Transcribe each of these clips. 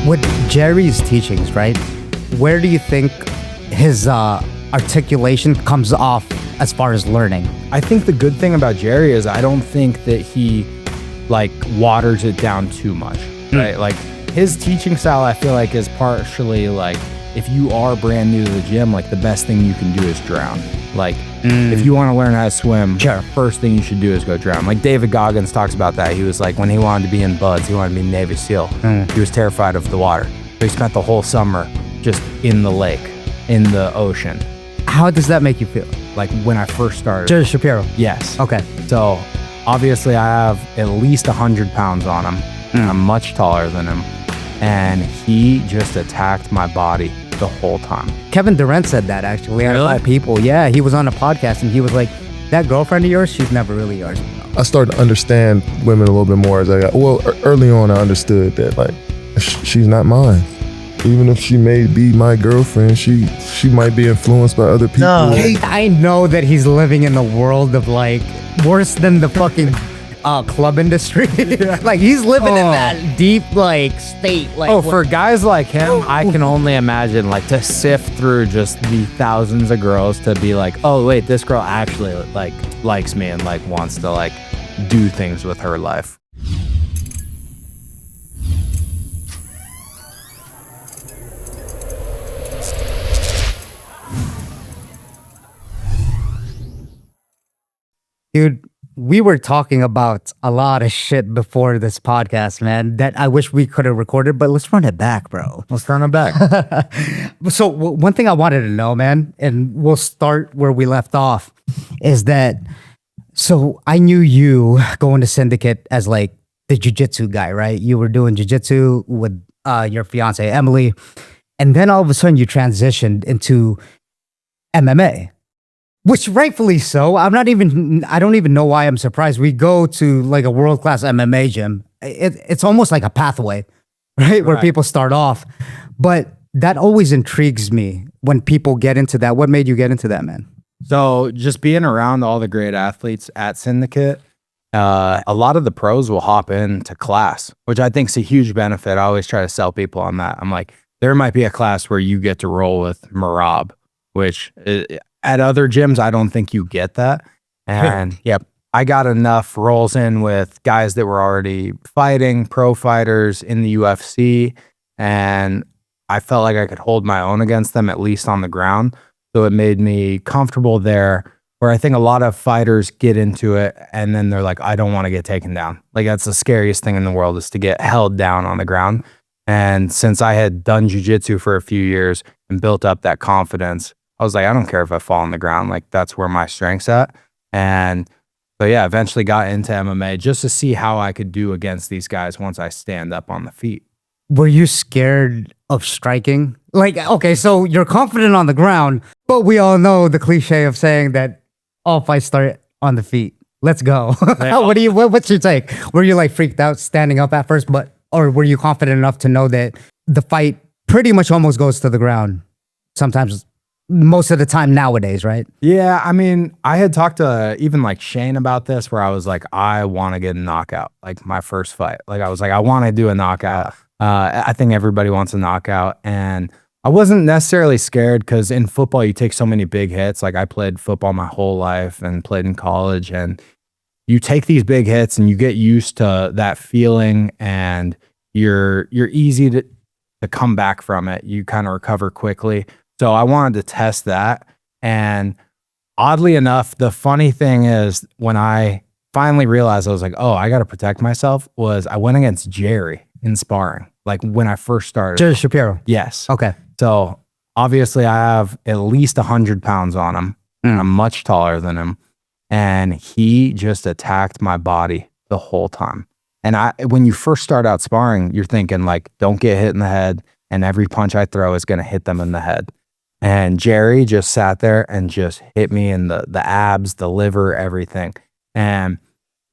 With Jerry's teachings, right? Where do you think his articulation comes off as far as learning? I think the good thing about Jerry is I don't think that he like waters it down too much, right? Like his teaching style, I feel like is partially like if you are brand new to the gym, like the best thing you can do is drown. Like if you want to learn how to swim, first thing you should do is go drown. Like David Goggins talks about that. He was like, when he wanted to be in Buds, he wanted to be Navy SEAL. He was terrified of the water. So he spent the whole summer just in the lake, in the ocean. How does that make you feel? Like when I first started. Jerry Shapiro. Yes. Okay. So obviously I have at least 100 pounds on him. I'm much taller than him. And he just attacked my body the whole time. Kevin Durant said that actually. Really? All people. Yeah, he was on a podcast and he was like, that girlfriend of yours, she's never really yours. I started to understand women a little bit more as I got, early on I understood that like, she's not mine. Even if she may be my girlfriend, she might be influenced by other people. No. I know that he's living in the world of like, worse than the fucking club industry. Like he's living in that deep like state. Like for guys like him, I can only imagine like to sift through just the thousands of girls to be like, oh wait, this girl actually like likes me and like wants to like do things with her life. Dude, we were talking about a lot of shit before this podcast, man, that I wish we could have recorded, but let's run it back, bro. Let's run it back. So one thing I wanted to know, man, and we'll start where we left off, is that, so I knew you going to Syndicate as like the jiu-jitsu guy, right? You were doing jiu-jitsu with your fiance, Emily, and then all of a sudden you transitioned into MMA. Which rightfully so. I don't even know why I'm surprised. We go to like a world-class MMA gym. It's almost like a pathway, right? Where people start off. But that always intrigues me when people get into that. What made you get into that, man? So just being around all the great athletes at Syndicate, a lot of the pros will hop into class, which I think is a huge benefit. I always try to sell people on that. I'm like, there might be a class where you get to roll with Marab, which at other gyms, I don't think you get that. And I got enough rolls in with guys that were already fighting, pro fighters in the UFC. And I felt like I could hold my own against them, at least on the ground. So it made me comfortable there, where I think a lot of fighters get into it and then they're like, I don't want to get taken down. Like that's the scariest thing in the world, is to get held down on the ground. And since I had done jiu-jitsu for a few years and built up that confidence, I was like, I don't care if I fall on the ground. Like that's where my strength's at. And so eventually got into MMA just to see how I could do against these guys once I stand up on the feet. Were you scared of striking? Like, okay, so you're confident on the ground, but we all know the cliche of saying that all fights start on the feet. Let's go. What's your take? Were you like freaked out standing up at first, or were you confident enough to know that the fight pretty much almost goes to the ground? Sometimes, most of the time nowadays, right? Yeah, I mean, I had talked to even like Shane about this, where I was like, I want to get a knockout, like my first fight. Like I was like, I want to do a knockout. I think everybody wants a knockout. And I wasn't necessarily scared because in football, you take so many big hits. Like I played football my whole life and played in college, and you take these big hits and you get used to that feeling, and you're easy to come back from it. You kind of recover quickly. So I wanted to test that. And oddly enough, the funny thing is when I finally realized I was like, oh, I got to protect myself, was I went against Jerry in sparring. Like when I first started. Jerry Shapiro. Yes. Okay. So obviously I have at least 100 pounds on him. I'm much taller than him. And he just attacked my body the whole time. And when you first start out sparring, you're thinking like, don't get hit in the head. And every punch I throw is going to hit them in the head. And Jerry just sat there and just hit me in the abs, the liver, everything. And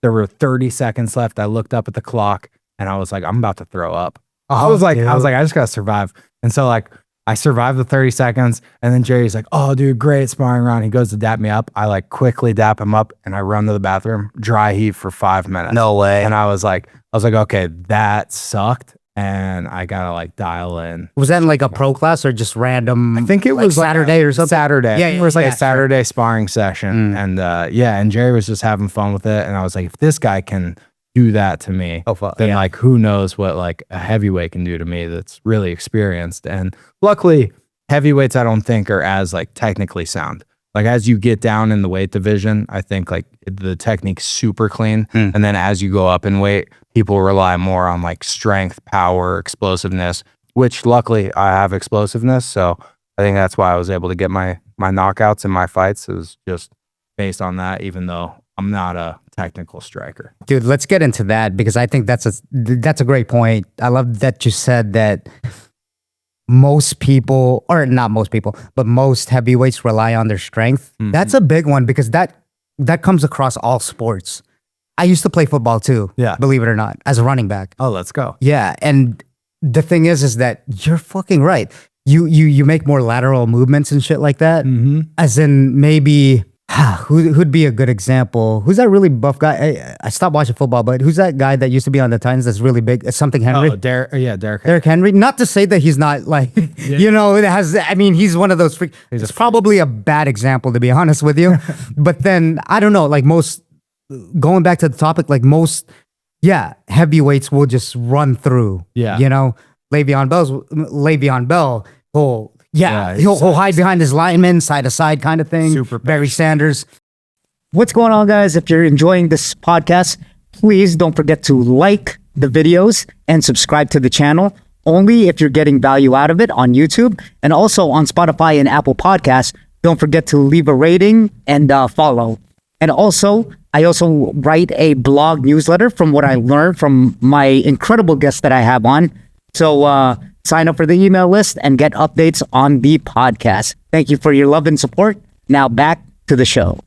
there were 30 seconds left. I looked up at the clock and I was like, I'm about to throw up. I was like, I just got to survive. And so like, I survived the 30 seconds. And then Jerry's like, oh, dude, great sparring round. He goes to dap me up. I like quickly dap him up and I run to the bathroom, dry heave for 5 minutes. No way. And I was like, okay, that sucked. and I gotta like dial in. Was that in like a pro class or just random? I think it was like Saturday or something. Saturday. Yeah, It was like yeah, a Saturday sparring session, and and Jerry was just having fun with it, and I was like, if this guy can do that to me, then like who knows what like a heavyweight can do to me that's really experienced. And luckily, heavyweights I don't think are as like technically sound. Like as you get down in the weight division, I think like the technique's super clean. And then as you go up in weight, people rely more on like strength, power, explosiveness, which luckily I have explosiveness. So I think that's why I was able to get my knockouts in my fights. It was just based on that, even though I'm not a technical striker. Dude, let's get into that because I think that's a great point. I love that you said that most people, or not most people, but most heavyweights rely on their strength. That's a big one because that comes across all sports. I used to play football too, believe it or not, as a running back. Oh, let's go. Yeah, and the thing is that you're fucking right. You make more lateral movements and shit like that. As in maybe who'd be a good example? Who's that really buff guy? I stopped watching football, but who's that guy that used to be on the Titans that's really big? It's something Henry. Oh, Derek. Derrick Henry. Not to say that he's not like, you know, it has. I mean, he's one of those. It's probably a bad example to be honest with you. But then I don't know. Like most, going back to the topic, like most, heavyweights will just run through. Yeah. You know, Le'Veon Bell. He'll hide behind his lineman, side to side kind of thing. Super Barry Sanders. What's going on, guys? If you're enjoying this podcast, please don't forget to like the videos and subscribe to the channel. Only if you're getting value out of it on YouTube and also on Spotify and Apple Podcasts. Don't forget to leave a rating and follow. And also, I also write a blog newsletter from what I learned from my incredible guests that I have on. So sign up for the email list and get updates on the podcast. Thank you for your love and support. Now back to the show.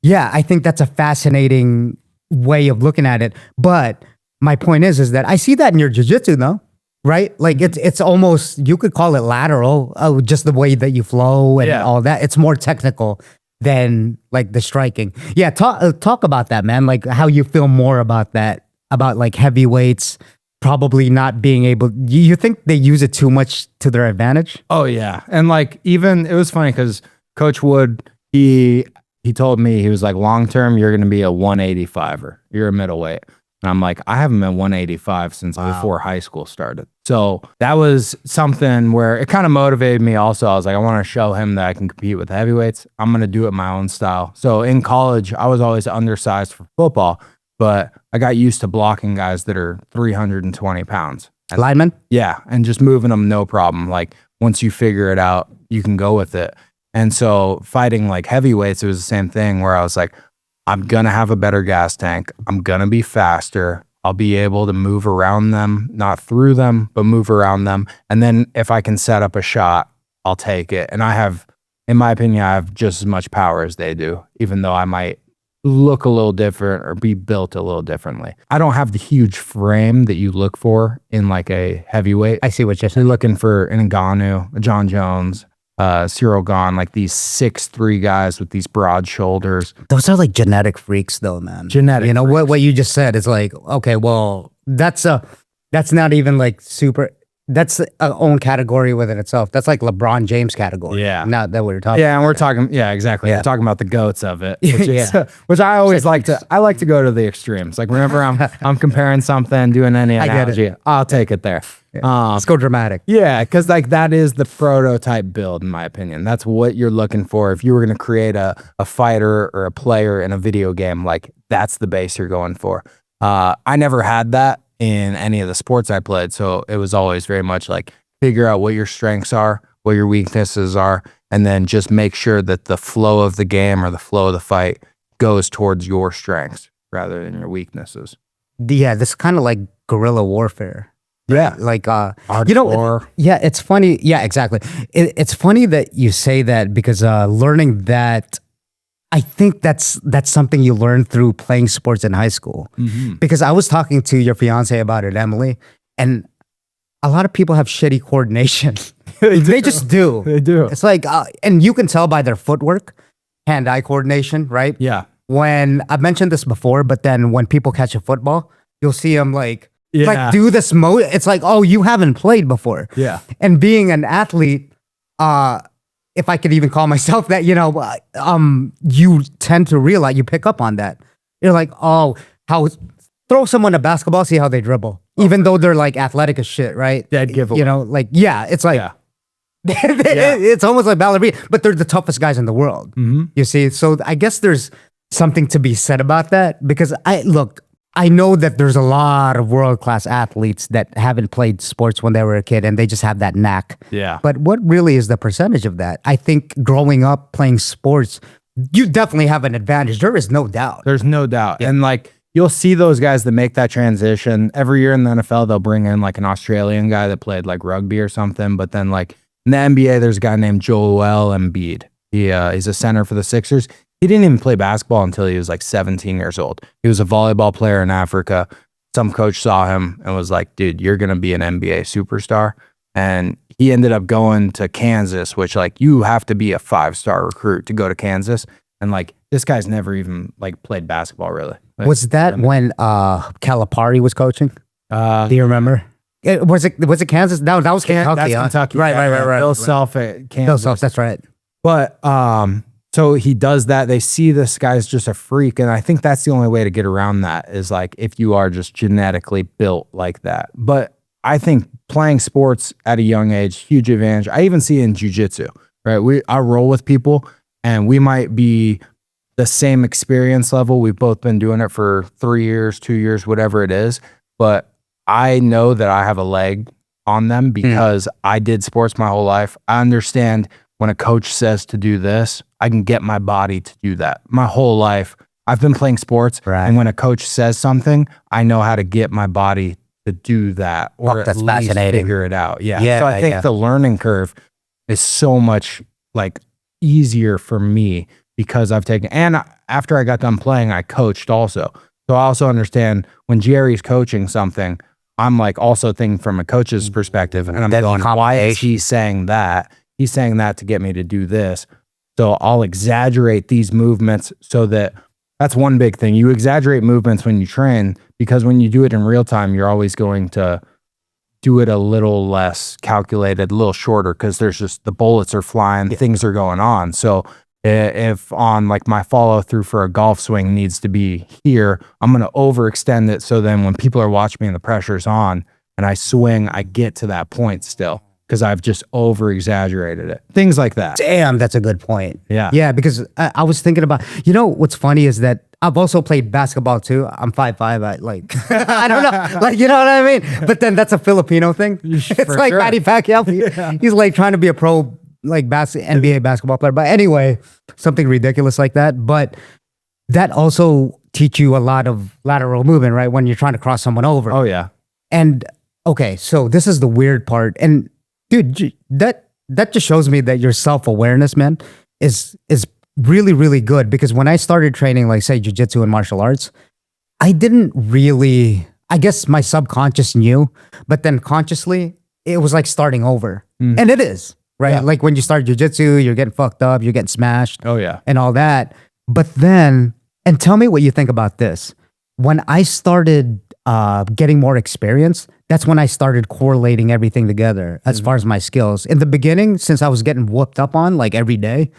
Yeah, I think that's a fascinating way of looking at it. But my point is that I see that in your jiu-jitsu though, right? Like it's almost, you could call it lateral, just the way that you flow and all that. It's more technical than like the striking. Yeah, talk about that, man. Like how you feel more about that, about like heavyweights probably not being able. You think they use it too much to their advantage? Oh yeah, and like even it was funny because Coach Wood he told me, he was like, long term you're going to be a 185er. You're a middleweight. And I'm like, I haven't been 185 since before high school started. So that was something where it kind of motivated me also. I was like, I want to show him that I can compete with heavyweights. I'm going to do it my own style. So in college, I was always undersized for football, but I got used to blocking guys that are 320 pounds. Linemen? Yeah. And just moving them, no problem. Like once you figure it out, you can go with it. And so fighting like heavyweights, it was the same thing where I was like, I'm going to have a better gas tank. I'm going to be faster. I'll be able to move around them, not through them, but move around them. And then if I can set up a shot, I'll take it. And I have, in my opinion, I have just as much power as they do, even though I might look a little different or be built a little differently. I don't have the huge frame that you look for in like a heavyweight. I see what you're You're looking for an Ngannou, a John Jones, Cyril Gahn, like these 6'3" guys with these broad shoulders. Those are like genetic freaks though, man. Genetic You know, freaks. what you just said is like, okay, well, that's not even like super, that's a own category within itself. That's like LeBron James category. Yeah. Not that we're talking. Yeah, and we're talking, exactly. Yeah. We're talking about the goats of it, Yeah. which I always like to. I like to go to the extremes. Like whenever I'm comparing something, doing any I get it. analogy, I'll take it there. Let's go dramatic. Yeah, because like that is the prototype build, in my opinion. That's what you're looking for. If you were going to create a fighter or a player in a video game, like that's the base you're going for. I never had that in any of the sports I played, so it was always very much like figure out what your strengths are, what your weaknesses are, and then just make sure that the flow of the game or the flow of the fight goes towards your strengths rather than your weaknesses. Yeah, this is kind of like guerrilla warfare. Yeah. Like, Hardcore. yeah, it's funny. Yeah, exactly. It's funny that you say that because learning that, I think that's something you learn through playing sports in high school. Because I was talking to your fiance about it, Emily, and a lot of people have shitty coordination. They just do. They do. It's like, and you can tell by their footwork, hand-eye coordination, right? Yeah. When I've mentioned this before, but then when people catch a football, you'll see them like, Yeah. Like do this it's like, oh, you haven't played before. Yeah. And being an athlete, if I could even call myself that, you tend to realize, you pick up on that. You're like, oh, throw someone a basketball, see how they dribble. Even though they're like athletic as shit, right? Dead giveaway. It's like, it's almost like ballerina, but they're the toughest guys in the world. You see? So I guess there's something to be said about that, because I know that there's a lot of world-class athletes that haven't played sports when they were a kid and they just have that knack. Yeah. But what really is the percentage of that? I think growing up playing sports, you definitely have an advantage. There is no doubt. There's no doubt. And like, you'll see those guys that make that transition every year in the NFL. They'll bring in like an Australian guy that played like rugby or something. But then like in the NBA, there's a guy named Joel Embiid. He's a center for the Sixers. He didn't even play basketball until he was like 17 years old. He was a volleyball player in Africa. Some coach saw him and was like, dude, you're going to be an NBA superstar. And he ended up going to Kansas, which like you have to be a 5-star recruit to go to Kansas. And like this guy's never even like played basketball really. Like, was that when Calipari was coaching? Do you remember? Was it Kansas? No, that was Kentucky. That's Kentucky. Right. Bill Self at Kansas. Bill Self, that's right. But so he does that. They see this guy's just a freak. And I think that's the only way to get around that is like if you are just genetically built like that. But I think playing sports at a young age, huge advantage. I even see it in jiu-jitsu, right? I roll with people and we might be the same experience level. We've both been doing it for 3 years, 2 years, whatever it is. But I know that I have a leg on them because I did sports my whole life. I understand when a coach says to do this, I can get my body to do that. My whole life, I've been playing sports. Right. And when a coach says something, I know how to get my body to do that or that's at least fascinating. figure it out. Yeah. Yeah, So I think the learning curve is so much like easier for me because I've taken, and after I got done playing, I coached also. So I also understand when Jerry's coaching something, I'm like also thinking from a coach's perspective and I'm going, why is he saying that? He's saying that to get me to do this. So I'll exaggerate these movements so that's one big thing. You exaggerate movements when you train because when you do it in real time, you're always going to do it a little less calculated, a little shorter because there's just the bullets are flying, things are going on. So if on like my follow through for a golf swing needs to be here, I'm going to overextend it. So then when people are watching me and the pressure's on and I swing, I get to that point still because I've just over exaggerated it. Things like that. Damn, that's a good point. Yeah. Yeah, because I was thinking about, what's funny is that I've also played basketball too. I'm 5'5". I don't know. Like, you know what I mean? But then that's a Filipino thing. It's like sure. Manny Pacquiao. He's like trying to be a pro like NBA basketball player. But anyway, something ridiculous like that. But that also teach you a lot of lateral movement, right? When you're trying to cross someone over. Oh yeah. And okay, so this is the weird part. And dude, that just shows me that your self-awareness, man, is really, really good. Because when I started training, like say jiu-jitsu and martial arts, I didn't really, I guess my subconscious knew, but then consciously it was like starting over. And it is, right? Yeah. Like when you start jiu-jitsu, you're getting fucked up, you're getting smashed. Oh yeah. And all that. But then, and tell me what you think about this. When I started getting more experience, that's when I started correlating everything together as far as my skills. In the beginning, since I was getting whooped up on like every day,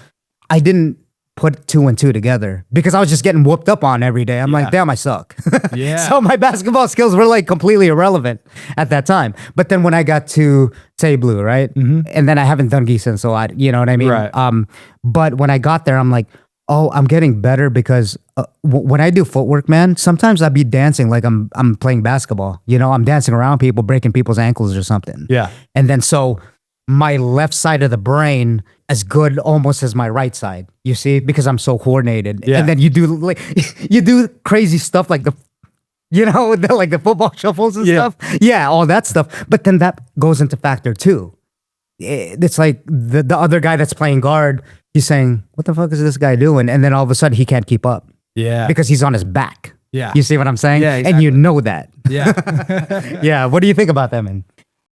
I didn't put 2 and 2 together because I was just getting whooped up on every day. I'm like, damn, I suck. Yeah. So my basketball skills were like completely irrelevant at that time. But then when I got to say blue, right? And then I haven't done gi since, so you know what I mean? Right. But when I got there, I'm like, oh, I'm getting better because when I do footwork, man, sometimes I'd be dancing like I'm playing basketball. I'm dancing around people, breaking people's ankles or something. Yeah. And then so my left side of the brain as good almost as my right side, you see, because I'm so coordinated. Yeah. And then you do crazy stuff like like the football shuffles and stuff. Yeah, all that stuff. But then that goes into factor too. It's like the other guy that's playing guard, he's saying, what the fuck is this guy doing? And then all of a sudden he can't keep up. Yeah. Because he's on his back. Yeah. You see what I'm saying? Yeah, exactly. And you know that. Yeah. Yeah. What do you think about that, man?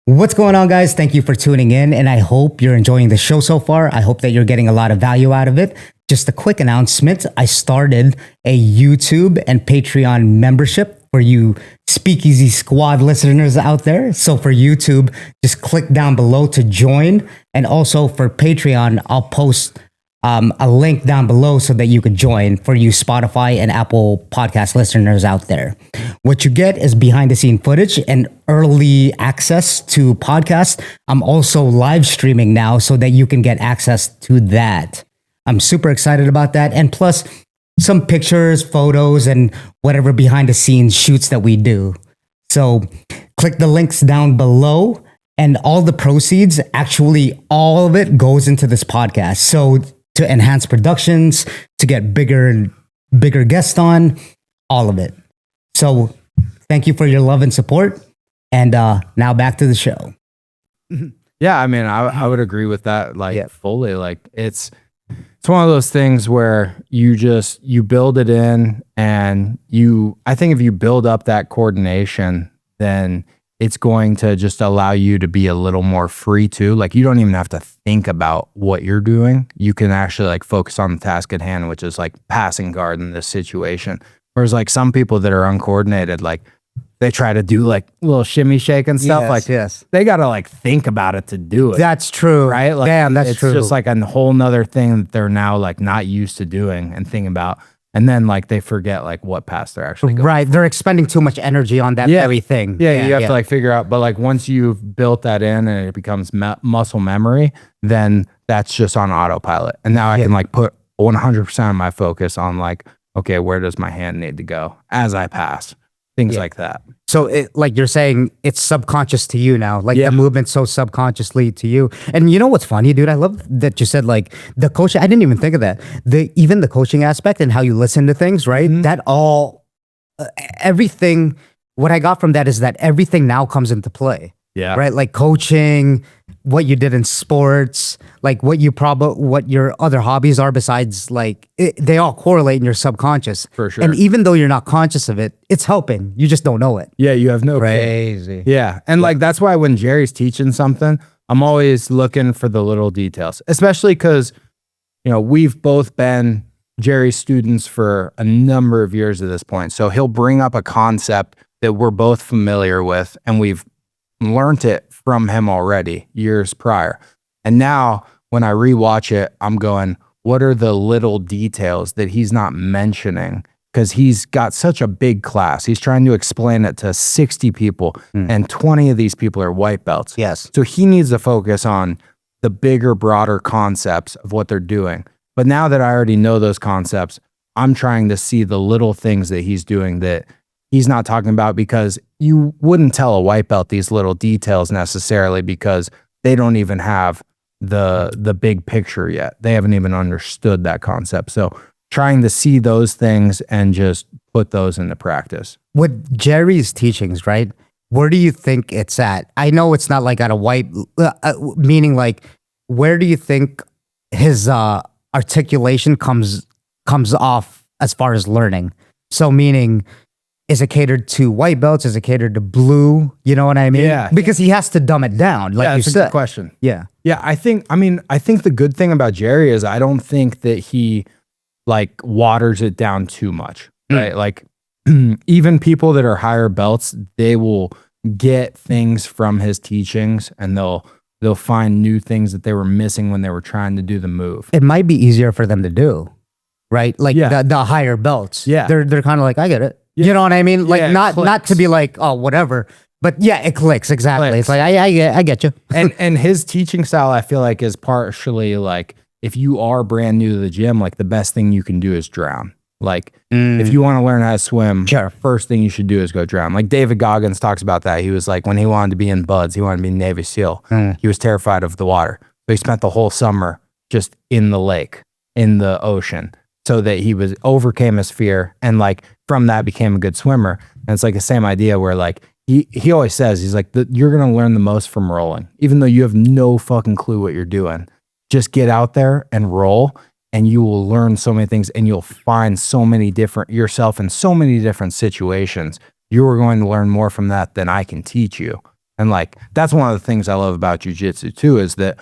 What's going on, guys? Thank you for tuning in, and I hope you're enjoying the show so far. I hope that you're getting a lot of value out of it. Just a quick announcement. I started a YouTube and Patreon membership for you Speakeasy Squad listeners out there. So for YouTube, just click down below to join. And also for Patreon, I'll post a link down below so that you could join for you Spotify and Apple podcast listeners out there. What you get is behind the scene footage and early access to podcasts. I'm also live streaming now so that you can get access to that. I'm super excited about that. And plus some pictures, photos, and whatever behind the scenes shoots that we do. So click the links down below and all the proceeds, actually all of it goes into this podcast. So to enhance productions, to get bigger and bigger guests on, all of it. So thank you for your love and support. And now back to the show. Yeah, I mean, I would agree with that, like fully. Like it's one of those things where you build it in, and I think if you build up that coordination, then it's going to just allow you to be a little more free too. Like you don't even have to think about what you're doing. You can actually like focus on the task at hand, which is like passing guard in this situation. Whereas like some people that are uncoordinated, like they try to do like little shimmy shake and stuff. They got to like think about it to do it. That's true. Right? Like, damn, that's true. It's just like a whole nother thing that they're now like not used to doing and thinking about. And then like they forget like what pass they're actually going. Right. They're expending too much energy on that very thing. Yeah, you have to like figure out. But like once you've built that in and it becomes muscle memory, then that's just on autopilot. And now I can like put 100% of my focus on like, okay, where does my hand need to go as I pass? Things like that. So like you're saying, it's subconscious to you now. Like the movement's so subconsciously to you. And you know what's funny, dude? I love that you said like the coaching. I didn't even think of that. Even the coaching aspect and how you listen to things, right? That all, everything, what I got from that is that everything now comes into play. Yeah. Right? Like coaching, what you did in sports, like what your other hobbies are besides like, they all correlate in your subconscious. For sure. And even though you're not conscious of it, it's helping. You just don't know it. Yeah, you have no Crazy. Yeah. And like, that's why when Jerry's teaching something, I'm always looking for the little details, especially because, you know, we've both been Jerry's students for a number of years at this point. So he'll bring up a concept that we're both familiar with and we've learned it from him already years prior. And now when I rewatch it, I'm going, what are the little details that he's not mentioning? Because he's got such a big class. He's trying to explain it to 60 people and 20 of these people are white belts. Yes. So he needs to focus on the bigger, broader concepts of what they're doing. But now that I already know those concepts, I'm trying to see the little things that he's doing that he's not talking about, because you wouldn't tell a white belt these little details necessarily because they don't even have the big picture yet. They haven't even understood that concept. So trying to see those things and just put those into practice. With Jerry's teachings, right? Where do you think it's at? I know it's not like at a white, meaning like, where do you think his articulation comes off as far as learning? So meaning, is it catered to white belts? Is it catered to blue? You know what I mean? Yeah. Because he has to dumb it down. Like That's you a said. good question. Yeah. Yeah, I think the good thing about Jerry is I don't think that he like waters it down too much, right? Like even people that are higher belts, they will get things from his teachings and they'll find new things that they were missing when they were trying to do the move. It might be easier for them to do, right? Like the higher belts. Yeah. They're kind of like, I get it. Yeah. You know what I mean? Like not clicks. to be like, oh, whatever. But yeah, it clicks. Exactly. Clicks. It's like, I get you. and his teaching style, I feel like, is partially like, if you are brand new to the gym, like the best thing you can do is drown. Like if you want to learn how to swim, first thing you should do is go drown. Like David Goggins talks about that. He was like, when he wanted to be in Buds, he wanted to be Navy SEAL. He was terrified of the water. So he spent the whole summer just in the lake, in the ocean, so that he overcame his fear. And like from that became a good swimmer. And it's like the same idea where like, he always says, he's like, you're going to learn the most from rolling, even though you have no fucking clue what you're doing. Just get out there and roll, and you will learn so many things, and you'll find so many different yourself in so many different situations. You are going to learn more from that than I can teach you. And like, that's one of the things I love about jiu-jitsu too, is that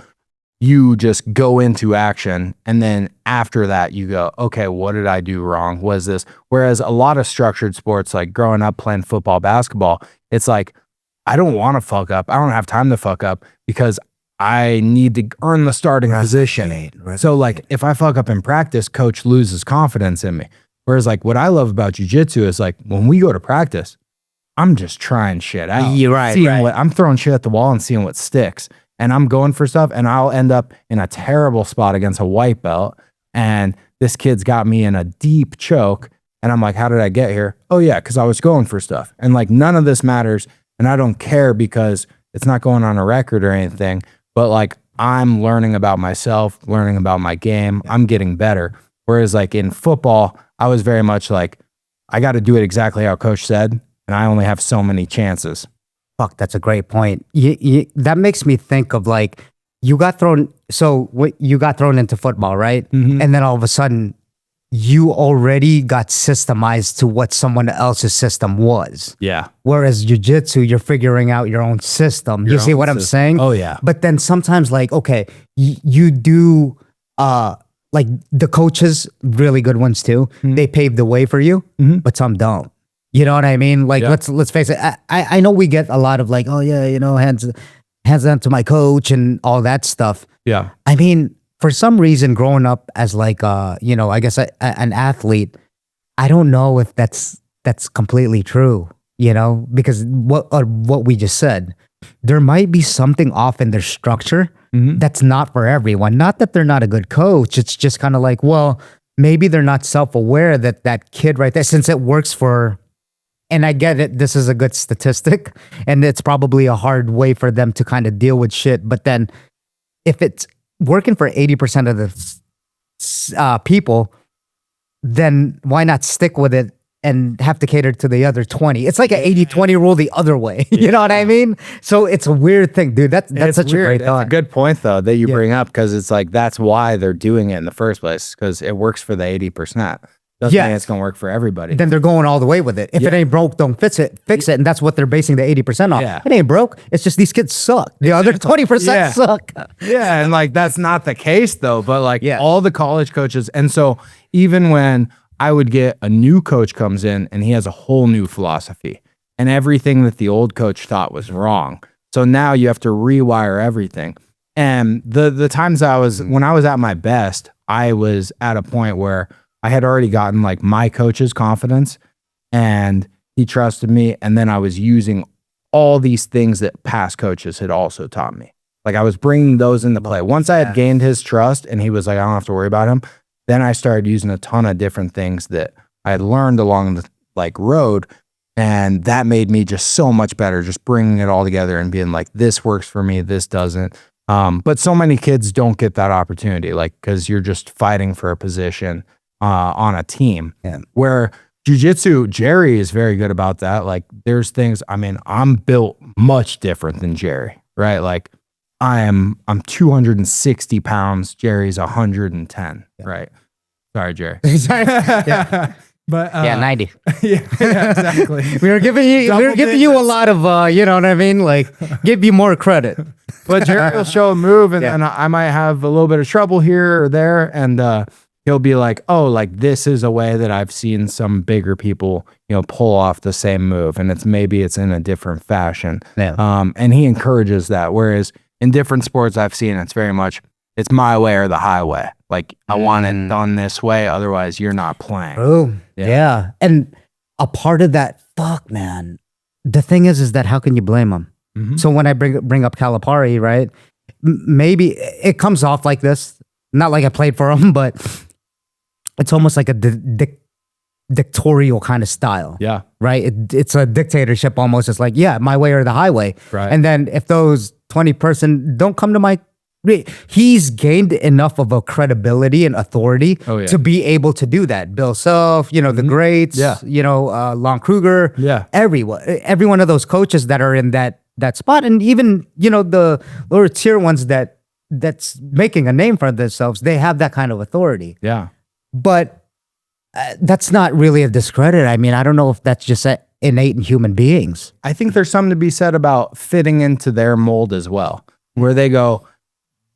you just go into action. And then after that, you go, okay, what did I do wrong? Was this? Whereas a lot of structured sports, like growing up playing football, basketball, it's like, I don't want to fuck up. I don't have time to fuck up because I need to earn the starting position. So like if I fuck up in practice, coach loses confidence in me. Whereas like what I love about jiu-jitsu is like when we go to practice, I'm just trying shit out. You're right. I'm throwing shit at the wall and seeing what sticks. And I'm going for stuff and I'll end up in a terrible spot against a white belt. And this kid's got me in a deep choke. And I'm like, how did I get here? Oh yeah, because I was going for stuff. And like none of this matters. And I don't care because it's not going on a record or anything. But like I'm learning about myself, learning about my game. I'm getting better. Whereas like in football, I was very much like, I got to do it exactly how coach said. And I only have so many chances. Fuck, that's a great point. That makes me think of like, you got thrown into football, right? Mm-hmm. And then all of a sudden, you already got systemized to what someone else's system was. Yeah. Whereas jiu-jitsu, you're figuring out your own system. You see what I'm saying? Oh, yeah. But then sometimes like, okay, you do, like the coaches, really good ones too, they pave the way for you, but some don't. You know what I mean? Like, let's face it. I know we get a lot of like, oh yeah, you know, hands down to my coach and all that stuff. Yeah. I mean, for some reason, growing up as like, you know, I guess an athlete, I don't know if that's completely true. You know, because what we just said, there might be something off in their structure that's not for everyone. Not that they're not a good coach. It's just kind of like, well, maybe they're not self-aware that kid right there, since it works for. And I get it, this is a good statistic, and it's probably a hard way for them to kind of deal with shit. But then if it's working for 80% of the people, then why not stick with it and have to cater to the other 20? It's like an 80-20 rule the other way. You know what I mean? So it's a weird thing, dude. That's such weird. a great thought. It's a good point, though, that you bring up, because it's like that's why they're doing it in the first place, because it works for the 80%. Doesn't mean it's going to work for everybody. Then they're going all the way with it. If it ain't broke, don't fix it. And that's what they're basing the 80% on. Yeah. It ain't broke. It's just these kids suck. The other 20% suck. Yeah, and like that's not the case though, but like all the college coaches. And so even when I would get a new coach comes in and he has a whole new philosophy and everything that the old coach thought was wrong. So now you have to rewire everything. And the times when I was at my best, I was at a point where I had already gotten like my coach's confidence and he trusted me. And then I was using all these things that past coaches had also taught me. Like I was bringing those into play. Once I had gained his trust and he was like, I don't have to worry about him. Then I started using a ton of different things that I had learned along the like road. And that made me just so much better, just bringing it all together and being like, this works for me, this doesn't. But so many kids don't get that opportunity, like, cause you're just fighting for a position on a team. Where jiu-jitsu, Jerry is very good about that. Like there's things, I mean, I'm built much different than Jerry, right? Like I'm 260 pounds. Jerry's 110, right? Sorry, Jerry. But 90. yeah, exactly. we were giving you a lot of you know what I mean? Like give you more credit. But Jerry will show a move and then I might have a little bit of trouble here or there. And he'll be like, oh, like this is a way that I've seen some bigger people, you know, pull off the same move. And maybe it's in a different fashion. Yeah. And he encourages that. Whereas in different sports I've seen, it's very much, it's my way or the highway. Like I want it done this way. Otherwise you're not playing. Oh, yeah. And a part of that, fuck, man. The thing is that how can you blame them? Mm-hmm. So when I bring up Calipari, right? Maybe it comes off like this. Not like I played for him, but it's almost like a dictatorial kind of style. Yeah. Right? It's a dictatorship almost. It's like, yeah, my way or the highway. Right. And then if those 20 person don't come to my... He's gained enough of a credibility and authority to be able to do that. Bill Self, you know, the greats, you know, Lon Kruger, every one of those coaches that are in that spot. And even, you know, the lower tier ones that's making a name for themselves, they have that kind of authority. Yeah. But that's not really a discredit. I mean, I don't know if that's just innate in human beings. I think there's something to be said about fitting into their mold as well, where they go,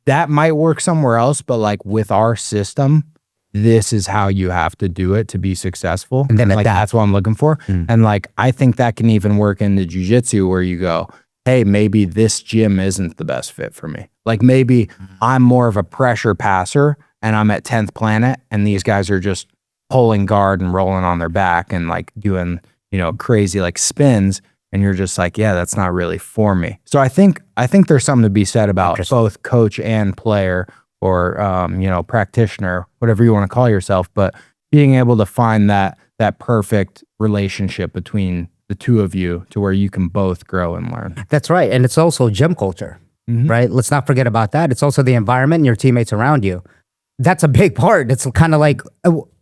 that might work somewhere else, but like with our system, this is how you have to do it to be successful. And then like adapt. that's what I'm looking for. And like I think that can even work in the jiu-jitsu where you go, hey, maybe this gym isn't the best fit for me. Like maybe I'm more of a pressure passer and I'm at 10th planet and these guys are just pulling guard and rolling on their back and like doing, you know, crazy like spins. And you're just like, yeah, that's not really for me. So I think there's something to be said about both coach and player or, you know, practitioner, whatever you want to call yourself, but being able to find that perfect relationship between the two of you to where you can both grow and learn. That's right. And it's also gym culture, right? Let's not forget about that. It's also the environment and your teammates around you. That's a big part. It's kind of like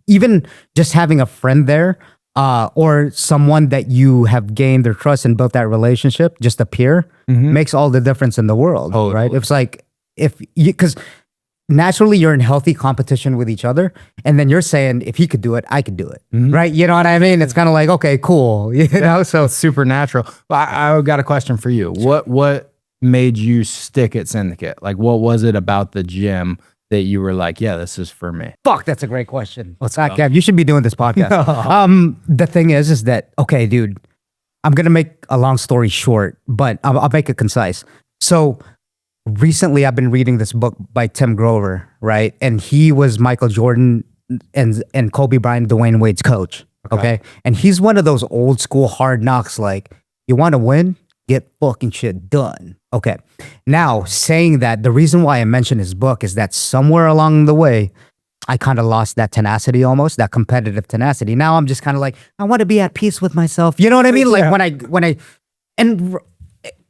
even just having a friend there or someone that you have gained their trust and built that relationship, just a peer, makes all the difference in the world, right? It's like because naturally you're in healthy competition with each other, and then you're saying, if he could do it, I could do it, right? You know what I mean? It's kind of like, okay, cool, you know? So it's supernatural. I got a question for you. What made you stick at Syndicate? Like, what was it about the gym that you were like, yeah, this is for me? Fuck, that's a great question. Gav, you should be doing this podcast. The thing is that, okay, dude, I'm going to make a long story short, but I'll make it concise. So recently I've been reading this book by Tim Grover, right? And he was Michael Jordan and Kobe Bryant, Dwayne Wade's coach, okay? And he's one of those old school hard knocks, like, you want to win? Get fucking shit done. Okay. Now, saying that, the reason why I mentioned his book is that somewhere along the way, I kind of lost that tenacity almost, that competitive tenacity. Now I'm just kind of like, I want to be at peace with myself. You know what I mean? Like and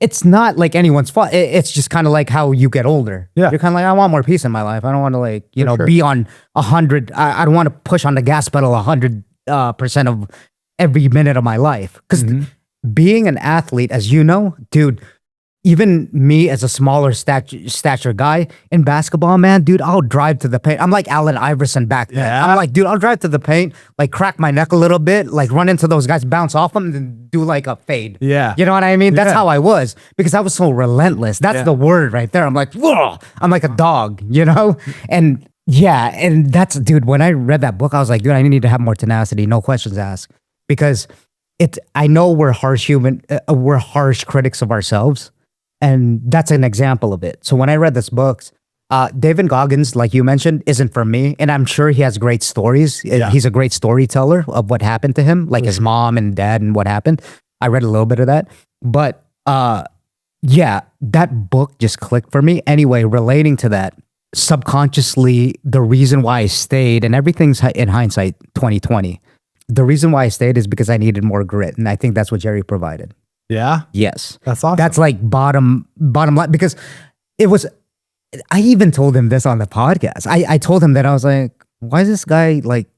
it's not like anyone's fault. It's just kind of like how you get older. Yeah. You're kind of like, I want more peace in my life. I don't want to like, you know, be on 100. I don't want to push on the gas pedal 100% of every minute of my life. Because being an athlete, as you know, dude, even me as a smaller stature guy in basketball, man, dude, I'll drive to the paint. I'm like Allen Iverson back then. Yeah. I'm like, dude, I'll drive to the paint, like crack my neck a little bit, like run into those guys, bounce off them, and then do like a fade. Yeah. You know what I mean? That's how I was because I was so relentless. That's the word right there. I'm like, whoa, I'm like a dog, you know? And yeah, and that's, dude, when I read that book, I was like, dude, I need to have more tenacity, no questions asked. Because I know we're harsh critics of ourselves. And that's an example of it. So when I read this book, David Goggins, like you mentioned, isn't for me. And I'm sure he has great stories. Yeah. He's a great storyteller of what happened to him, like his mom and dad and what happened. I read a little bit of that. But yeah, that book just clicked for me. Anyway, relating to that, subconsciously, the reason why I stayed, and everything's in hindsight 2020, the reason why I stayed is because I needed more grit. And I think that's what Jerry provided. Yeah. Yes. That's awesome. That's like bottom line, because it was, I even told him this on the podcast. I told him that I was like, why is this guy like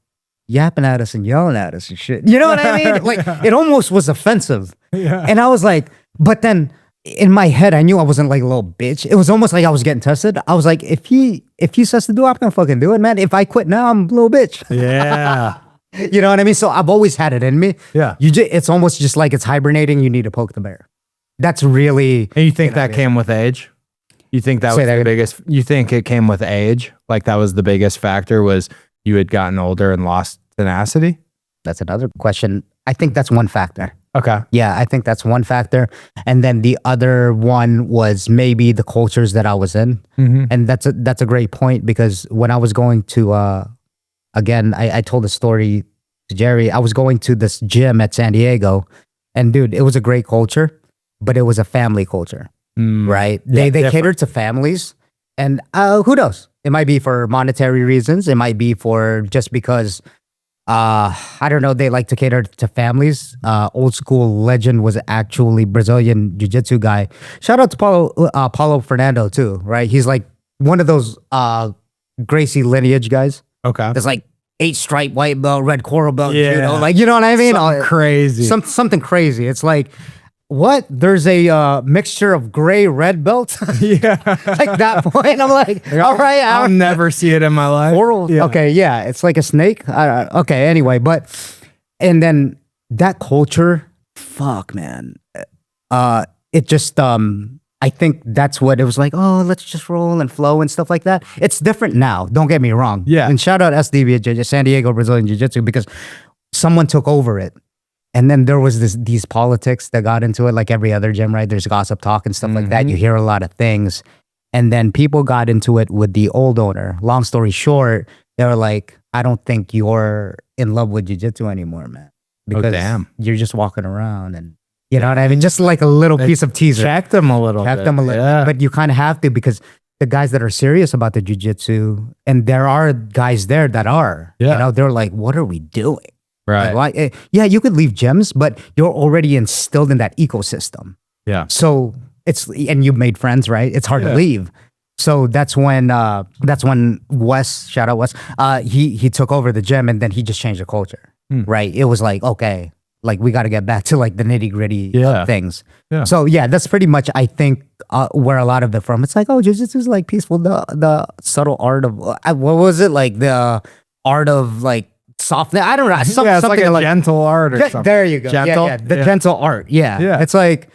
yapping at us and yelling at us and shit? You know what I mean? Like it almost was offensive. Yeah. And I was like, but then in my head, I knew I wasn't like a little bitch. It was almost like I was getting tested. I was like, if he says to do it, I'm gonna fucking do it, man. If I quit now, I'm a little bitch. Yeah. You know what I mean? So I've always had it in me. Yeah. It's almost just like it's hibernating. You need to poke the bear. That's really. And you think that came with age? You think that was the biggest? You think it came with age? Like that was the biggest factor? Was you had gotten older and lost tenacity? That's another question. I think that's one factor. Okay. Yeah, I think that's one factor. And then the other one was maybe the cultures that I was in. And that's a great point because when I was going to. Again, I told the story to Jerry. I was going to this gym at San Diego, and dude, it was a great culture, but it was a family culture, right? They catered to families, and who knows? It might be for monetary reasons. It might be for just because, I don't know, they like to cater to families. Old school legend was actually Brazilian Jiu-Jitsu guy. Shout out to Paulo Fernando too, right? He's like one of those Gracie lineage guys. Okay. There's like 8-stripe white belt, red coral belt, judo. Like, you know what I mean? Something crazy. Something crazy. It's like, what? There's a mixture of gray, red belts? Yeah. Like that point. I'm like, all right. I'll never see it in my life. Coral? Yeah. Okay, yeah. It's like a snake. Okay, anyway. And then that culture, fuck, man. It just, I think that's what it was like. Oh, let's just roll and flow and stuff like that. It's different now. Don't get me wrong. Yeah. And shout out SDB, San Diego Brazilian Jiu-Jitsu, because someone took over it. And then there was these politics that got into it, like every other gym, right? There's gossip talk and stuff like that. You hear a lot of things. And then people got into it with the old owner. Long story short, they were like, I don't think you're in love with jiu-jitsu anymore, man. Because you're just walking around and, you know what I mean? Just like a little piece of teaser. Check them a little Check bit. them a little. Yeah. But you kind of have to, because the guys that are serious about the jiu-jitsu, and there are guys there that are, you know, they're like, what are we doing? Right. Like, yeah, you could leave gyms, but you're already instilled in that ecosystem. Yeah. So and you've made friends, right? It's hard to leave. So that's when Wes, shout out Wes, he took over the gym, and then he just changed the culture, right? It was like, okay, like we got to get back to like the nitty gritty things. Yeah. So yeah, that's pretty much, I think, where a lot of it from. It's like, oh, jiu-jitsu is like peaceful. The subtle art of, what was it? Like the art of like softness. I don't know. It's like a gentle art or something. There you go. Gentle? Yeah, the gentle art. Yeah. Yeah. It's like,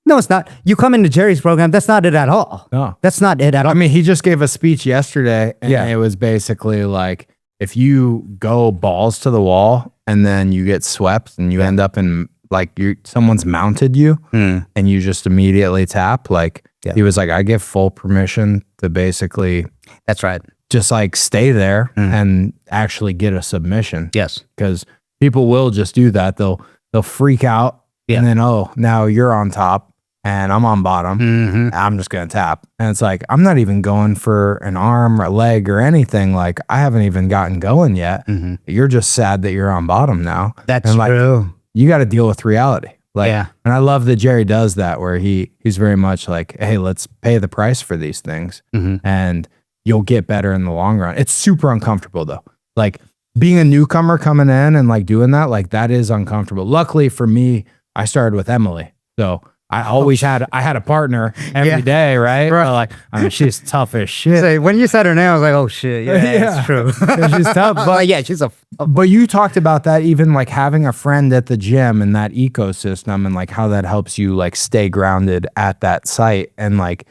no, it's not. You come into Jerry's program, that's not it at all. No. That's not it at all. I mean, he just gave a speech yesterday, and it was basically like, if you go balls to the wall and then you get swept and you end up in like someone's mounted you and you just immediately tap, like he was like, I give full permission to basically that's right. just like stay there and actually get a submission. Yes. Because people will just do that. They'll freak out and then, oh, now you're on top and I'm on bottom. I'm just going to tap. And it's like, I'm not even going for an arm or a leg or anything. Like, I haven't even gotten going yet. You're just sad that you're on bottom now. That's and like, true. You got to deal with reality. Like, and I love that Jerry does that, where he's very much like, hey, let's pay the price for these things. And you'll get better in the long run. It's super uncomfortable though. Like being a newcomer coming in and like doing that, like that is uncomfortable. Luckily for me, I started with Emily. So I always had a partner every day, right? So like, I mean, she's tough as shit. So when you said her name, I was like, oh shit, yeah. It's true. She's tough. But yeah, she's but you talked about that, even like having a friend at the gym and that ecosystem, and like how that helps you like stay grounded at that site. And like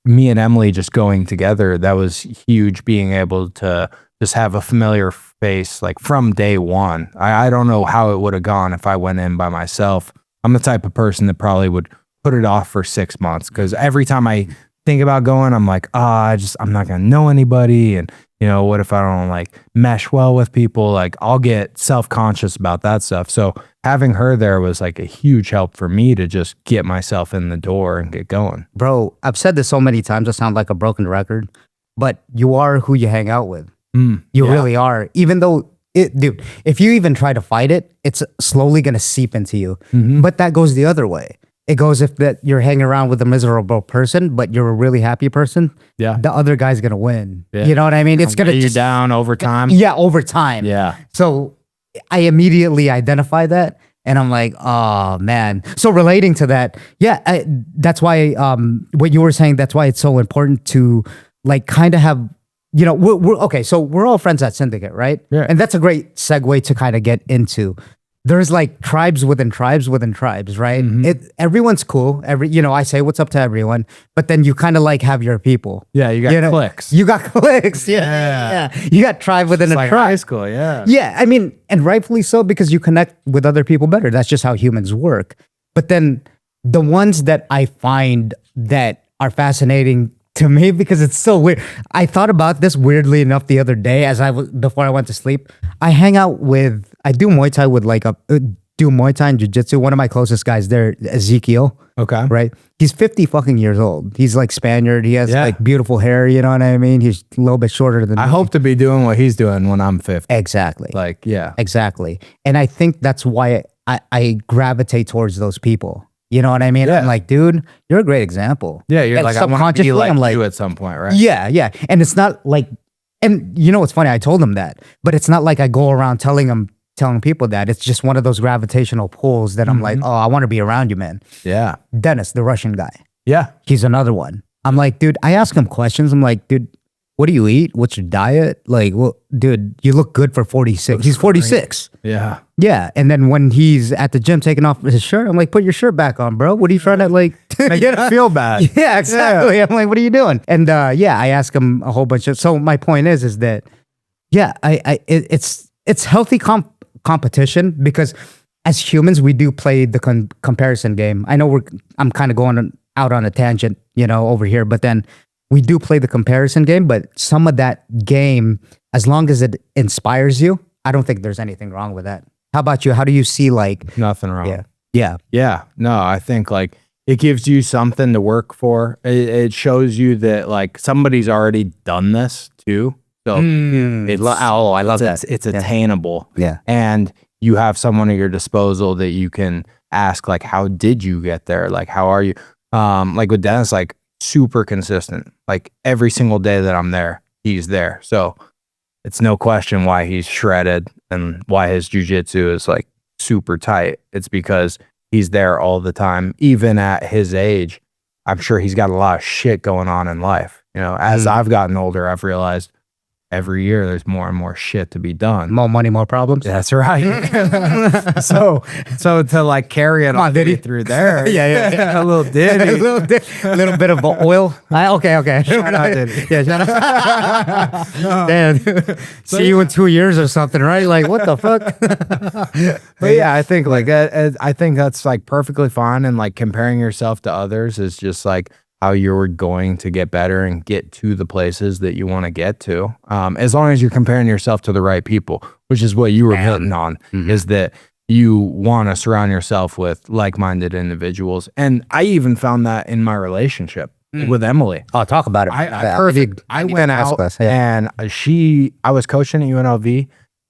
me and Emily just going together, that was huge, being able to just have a familiar face like from day one. I don't know how it would have gone if I went in by myself. I'm the type of person that probably would put it off for 6 months, because every time I think about going, I'm like, I'm not going to know anybody. And, you know, what if I don't like mesh well with people? Like I'll get self-conscious about that stuff. So having her there was like a huge help for me to just get myself in the door and get going. Bro, I've said this so many times, I sound like a broken record, but you are who you hang out with. You really are. Even though, dude, if you even try to fight it, it's slowly going to seep into you. But that goes the other way. It goes if that you're hanging around with a miserable person, but you're a really happy person. Yeah, the other guy's going to win. Yeah. You know what I mean? It's going to get you down over time. Yeah, over time. Yeah. So I immediately identify that, and I'm like, oh man. So relating to that, that's why what you were saying. That's why it's so important to like kind of have. You know, we're okay. So we're all friends at Syndicate, right? Yeah. And that's a great segue to kind of get into. There's like tribes within tribes within tribes, right? Everyone's cool. I say what's up to everyone, but then you kind of like have your people. Yeah, you got cliques. You got cliques. Yeah. You got tribe within it's a like tribe. High school, yeah. Yeah, I mean, and rightfully so, because you connect with other people better. That's just how humans work. But then the ones that I find that are fascinating to me, because it's so weird. I thought about this weirdly enough the other day before I went to sleep. I do Muay Thai with do Muay Thai and Jiu-Jitsu. One of my closest guys there, Ezekiel. Okay. Right? He's 50 fucking years old. He's like Spaniard. He has like beautiful hair, you know what I mean? He's a little bit shorter than me. I hope to be doing what he's doing when I'm 50. Exactly. Like, yeah. Exactly. And I think that's why I gravitate towards those people. You know what I mean? Yeah. I'm like, dude, you're a great example. Yeah, you're and like, I want to be like you at some point, right? Yeah. And it's not like, and you know what's funny? I told him that, but it's not like I go around telling people that. It's just one of those gravitational pulls that I'm like, oh, I want to be around you, man. Yeah. Dennis, the Russian guy. Yeah. He's another one. I'm like, dude, I ask him questions. I'm like, dude, what do you eat? What's your diet? Like, well, dude, you look good for 46. He's 46. Yeah. Yeah. And then when he's at the gym taking off his shirt, I'm like, put your shirt back on, bro. What are you trying to like? Make You you know? feel bad. Yeah, exactly. I'm like, what are you doing? And yeah, I ask him a whole bunch of. So my point is that yeah, it's healthy competition because as humans we do play the comparison game. I know I'm kind of going out on a tangent, over here, but then we do play the comparison game. But some of that game, as long as it inspires you, I don't think there's anything wrong with that. How about you? How do you see like? Nothing wrong. Yeah. Yeah. No, I think like it gives you something to work for. It shows you that like somebody's already done this too. So I love that. It's attainable. Yeah. And you have someone at your disposal that you can ask, like, how did you get there? Like, how are you? Like with Dennis, like super consistent. Like every single day that I'm there, he's there. So it's no question why he's shredded and why his jiu-jitsu is like super tight. It's because he's there all the time. Even at his age, I'm sure he's got a lot of shit going on in life. As I've gotten older, I've realized every year there's more and more shit to be done. More money, more problems. That's right. so to like carry it all through there. Yeah. A little ditty. a little bit of oil. Okay. Shout out Diddy. Yeah, shout out. Damn. See you in 2 years or something, right? Like, what the fuck? But yeah, I think like I think that's like perfectly fine. And like comparing yourself to others is just like how you're going to get better and get to the places that you want to get to. As long as you're comparing yourself to the right people, which is what you were hitting on, is that you want to surround yourself with like-minded individuals. And I even found that in my relationship with Emily. Oh, talk about it. I went out and I was coaching at UNLV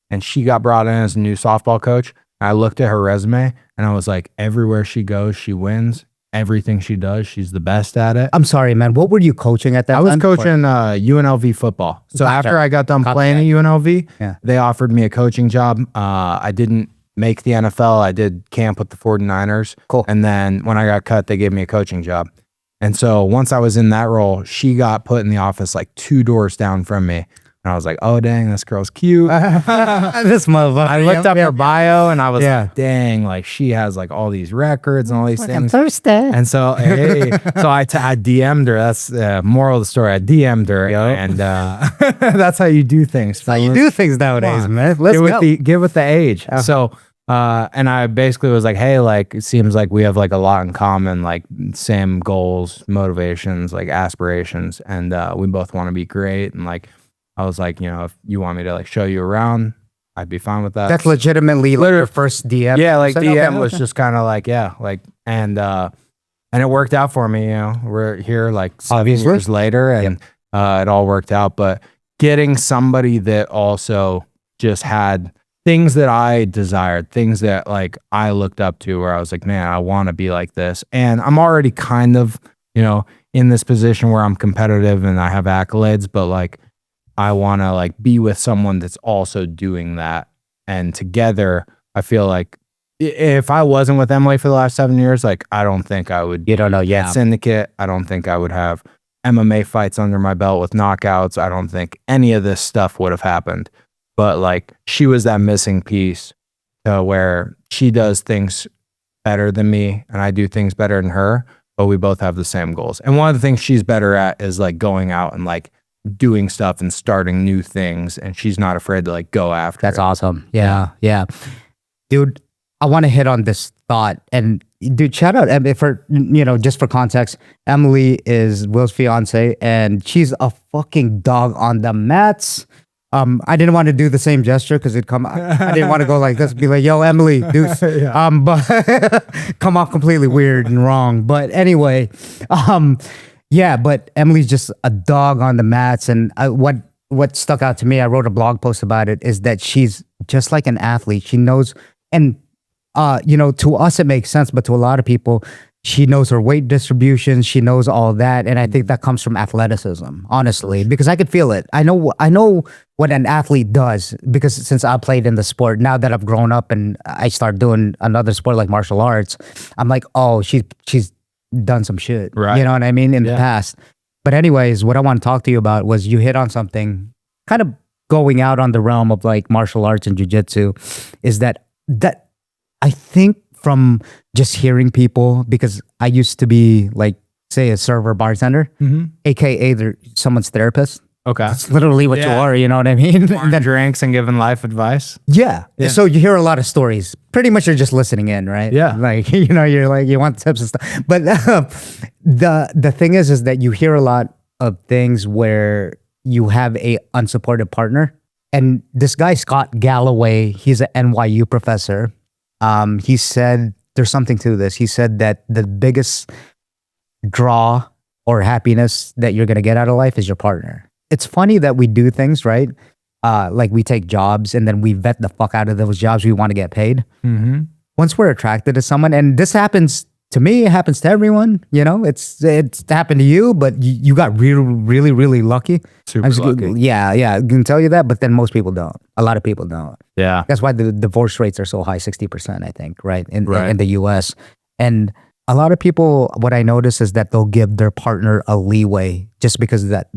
and she got brought in as a new softball coach. I looked at her resume and I was like, everywhere she goes, she wins. Everything she does, she's the best at it. I'm sorry, man. What were you coaching at that time? I was coaching UNLV football. So after I got done playing at UNLV, they offered me a coaching job. I didn't make the NFL. I did camp with the 49ers. Cool. And then when I got cut, they gave me a coaching job. And so once I was in that role, she got put in the office like 2 doors down from me. And I was like, oh, dang, this girl's cute. This motherfucker. I looked up her bio and I was like, dang, like she has like all these records and all these things. Thirsty. And so, I DM'd her. That's the moral of the story. I DM'd her and that's how you do things. That's how you do things nowadays, man. Let's go. Get with the age. So, and I basically was like, hey, like, it seems like we have like a lot in common, like same goals, motivations, like aspirations. And we both want to be great. And like, I was like, if you want me to like show you around, I'd be fine with that. That's legitimately like your first DM. Yeah, like DM was just kind of like, and it worked out for me. We're here like 7 years later, and it all worked out. But getting somebody that also just had things that I desired, things that like I looked up to, where I was like, man, I want to be like this, and I'm already kind of, in this position where I'm competitive and I have accolades, but like, I want to like be with someone that's also doing that. And together, I feel like if I wasn't with Emily for the last 7 years, like I don't think I would Syndicate. I don't think I would have MMA fights under my belt with knockouts. I don't think any of this stuff would have happened. But like she was that missing piece to where she does things better than me and I do things better than her, but we both have the same goals. And one of the things she's better at is like going out and like doing stuff and starting new things, and she's not afraid to like go after That's it. awesome. Yeah. Dude, I want to hit on this thought, and dude, shout out for just for context, Emily is Will's fiance and she's a fucking dog on the mats. I didn't want to do the same gesture because I didn't want to go like this, be like, yo, Emily, deuce. But come off completely weird and wrong. But anyway, yeah, but Emily's just a dog on the mats. And what stuck out to me, I wrote a blog post about it, is that she's just like an athlete. She knows, and to us it makes sense, but to a lot of people, she knows her weight distribution. She knows all that, and I think that comes from athleticism, honestly, because I could feel it. I know what an athlete does, because since I played in the sport, now that I've grown up and I start doing another sport like martial arts, I'm like, oh, she's done some shit, right? You know what I mean, in the past. But anyways, what I want to talk to you about was you hit on something kind of going out on the realm of like martial arts and jiu-jitsu, is that I think from just hearing people, because I used to be like, say, a server bartender, aka they're someone's therapist. Okay. It's literally what you Yeah. are, you know what I mean? And then drinks and giving life advice. Yeah. So you hear a lot of stories. Pretty much you're just listening in, right? Yeah. Like, you know, you're like, you want tips and stuff. But the thing is that you hear a lot of things where you have a unsupported partner. And this guy, Scott Galloway, he's an NYU professor. He said, there's something to this. He said that the biggest draw or happiness that you're going to get out of life is your partner. It's funny that we do things, right? Like we take jobs and then we vet the fuck out of those jobs we want to get paid. Once we're attracted to someone, and this happens to me, it happens to everyone, you know, it's happened to you, but you got really lucky. Super lucky. Yeah, I can tell you that, but then most people don't. A lot of people don't. Yeah. That's why the divorce rates are so high, 60%, I think, right? In the US. And a lot of people, what I notice is that they'll give their partner a leeway just because that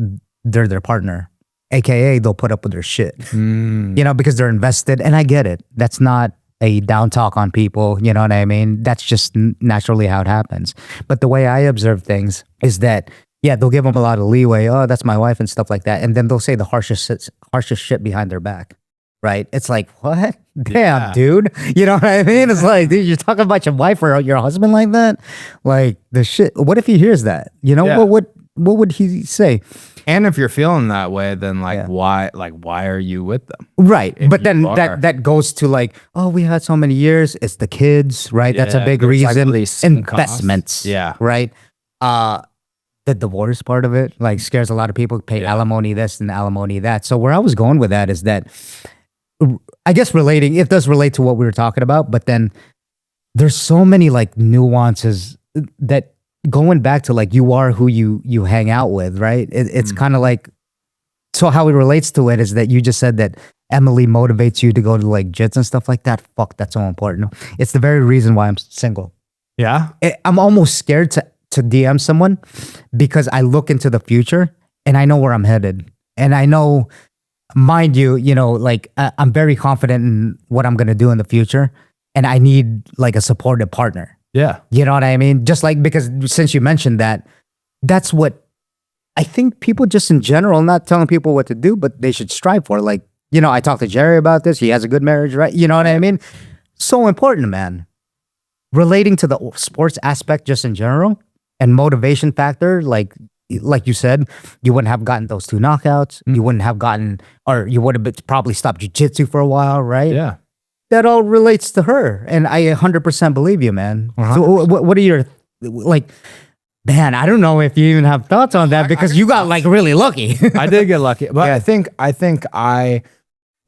they're their partner, AKA they'll put up with their shit, you know, because they're invested. And I get it. That's not a down talk on people, you know what I mean? That's just naturally how it happens. But the way I observe things is that, yeah, they'll give them a lot of leeway. Oh, that's my wife and stuff like that. And then they'll say the harshest shit behind their back, right? It's like, what? Damn, dude. You know what I mean? It's like, dude, you're talking about your wife or your husband like that? Like the shit. What if he hears that? You know, what would he say? And if you're feeling that way, then why are you with them? Right. But then that goes to like, oh, we had so many years. It's the kids, right? That's a big reason. Investments. Yeah. Right. The divorce part of it like scares a lot of people. Pay alimony this and alimony that. So where I was going with that is that I guess it does relate to what we were talking about, but then there's so many like nuances that going back to like you are who you hang out with, right? It's kind of like, so how it relates to it is that you just said that Emily motivates you to go to like jits and stuff like that. Fuck, that's so important. It's the very reason why I'm single. Yeah. I'm almost scared to DM someone because I look into the future and I know where I'm headed. And I know, mind you, you know, like I'm very confident in what I'm going to do in the future. And I need like a supportive partner. Yeah. You know what I mean? Just like, because since you mentioned that, that's what I think people just in general, not telling people what to do, but they should strive for. Like, you know, I talked to Jerry about this. He has a good marriage, right? You know what I mean? So important, man. Relating to the sports aspect just in general and motivation factor, like you said, you wouldn't have gotten those 2 knockouts. You wouldn't have gotten, or you would have probably stopped jiu-jitsu for a while, right? Yeah. That all relates to her. And I 100% believe you, man. So what are your, like, man, I don't know if you even have thoughts on that because you got like really lucky. I did get lucky, but I think I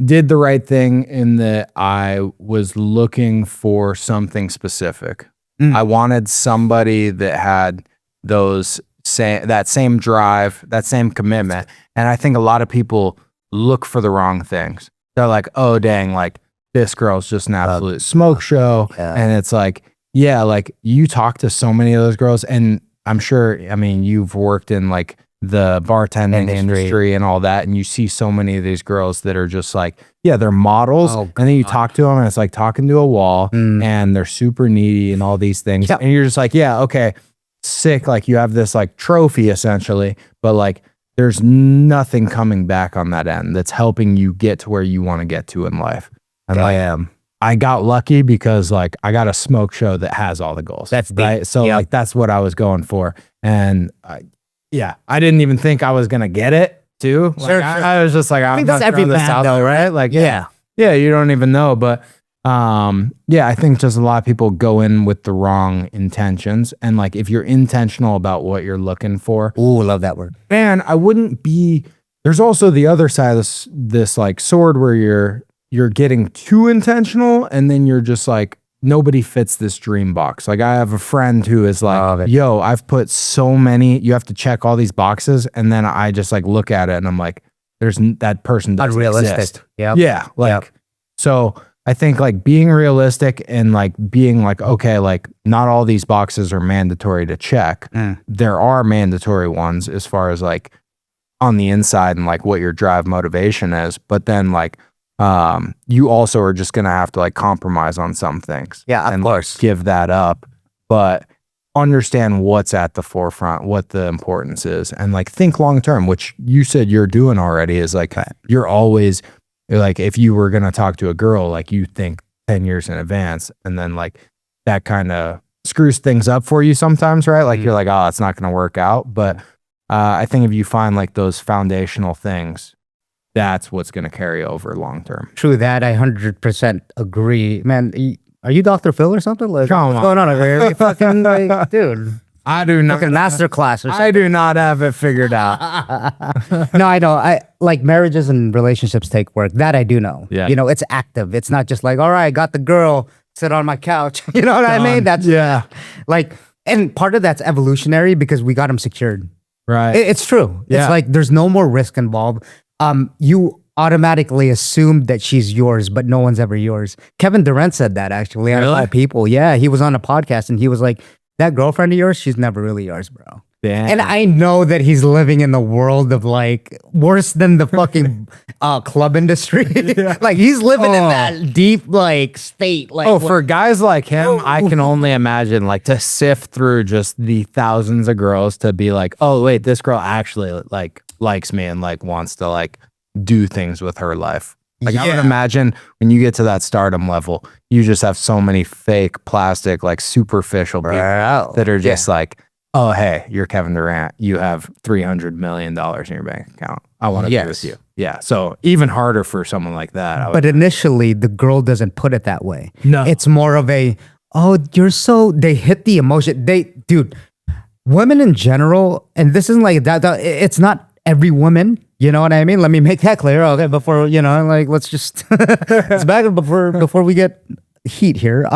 did the right thing in that I was looking for something specific. I wanted somebody that had that same drive, that same commitment. And I think a lot of people look for the wrong things. They're like, oh, dang, like, this girl's just an absolute smoke show. And it's like, yeah, like you talk to so many of those girls and I'm sure, I mean, you've worked in like the bartending industry and all that. And you see so many of these girls that are just like, yeah, they're models. And then you talk to them and it's like talking to a wall and they're super needy and all these things. And you're just like, yeah, okay, sick. Like you have this like trophy essentially, but like there's nothing coming back on that end that's helping you get to where you want to get to in life. And I got lucky because like I got a smoke show that has all the goals. That's right. So like that's what I was going for. And I didn't even think I was gonna get it too. Like, sure. I was just like, I mean, that's every man though, right? Like yeah, you don't even know. But I think just a lot of people go in with the wrong intentions. And like if you're intentional about what you're looking for, ooh, love that word. Man, I wouldn't be. There's also the other side of this like sword where you're getting too intentional and then you're just like, nobody fits this dream box. Like I have a friend who is like, yo, I've put so many, you have to check all these boxes. And then I just like look at it and I'm like, that person doesn't exist. Yeah. Like, so I think like being realistic and like being like, okay, like not all these boxes are mandatory to check. There are mandatory ones as far as like on the inside and like what your drive motivation is. But then like you also are just gonna have to like compromise on some things. Yeah, of and course. give that up, but understand what's at the forefront, what the importance is, and like think long term, which you said you're doing already. Is like you're always like, if you were gonna talk to a girl, like you think 10 years in advance, and then like that kind of screws things up for you sometimes, right? Like you're like, oh, it's not gonna work out. But I think if you find like those foundational things, that's what's gonna carry over long term. True that. I 100% agree, man. Are you Dr. Phil or something? Like, Come what's on. going on over here? Fucking, like, dude. I do not. Fucking master class or something. I do not have it figured out. No, I know. I like marriages and relationships take work. That I do know. Yeah. You know, it's active. It's not just like, all right, got the girl, sit on my couch. You know what I mean? That's like, and part of that's evolutionary because we got them secured. Right. It's true. Yeah. It's like there's no more risk involved. You automatically assume that she's yours, but no one's ever yours. Kevin Durant said that actually. Out of all people. Yeah, he was on a podcast and he was like, that girlfriend of yours, she's never really yours, bro. Damn. And I know that he's living in the world of like worse than the fucking club industry. Like he's living in that deep like state. Like for guys like him, I can only imagine like to sift through just the thousands of girls to be like, oh wait, this girl actually like likes me and like wants to like do things with her life. Like I would imagine when you get to that stardom level, you just have so many fake plastic, like superficial people that are just like, oh, hey, you're Kevin Durant. You have $300 million in your bank account. I want to be with you. Yeah. So even harder for someone like that. But initially, the girl doesn't put it that way. No. It's more of a, oh, you're so, they hit the emotion. Dude, women in general, and this isn't like that, it's not every woman. You know what I mean? Let me make that clear. Okay, before, you know, like, let's just, let's back up before we get heat here.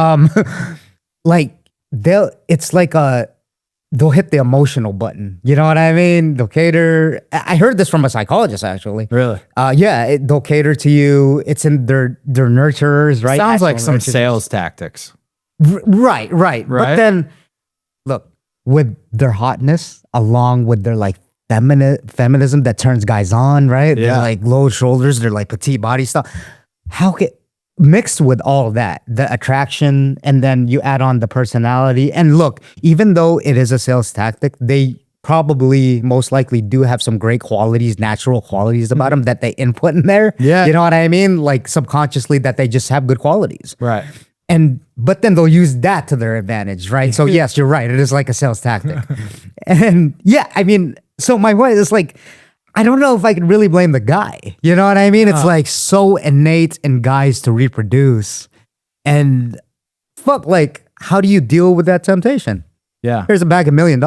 Like, it's like they'll hit the emotional button. You know what I mean? They'll cater. I heard this from a psychologist, actually. Really? Yeah, they'll cater to you. It's in their nurturers, right? Sounds like some nurturers. sales tactics. Right. But then, look, with their hotness, along with their like feminism that turns guys on, right? Yeah. They're like low shoulders, they're like petite body stuff. How can mixed with all of that, the attraction, and then you add on the personality. And look, even though it is a sales tactic, they probably most likely do have some great qualities, natural qualities about them that they input in there. Yeah. You know what I mean? Like subconsciously that they just have good qualities. Right. But then they'll use that to their advantage, right? So yes, you're right. It is like a sales tactic. And yeah, I mean, so my point is like, I don't know if I can really blame the guy. You know what I mean? It's like so innate in guys to reproduce. And fuck, like, how do you deal with that temptation? Yeah. Here's a bag of $1 million.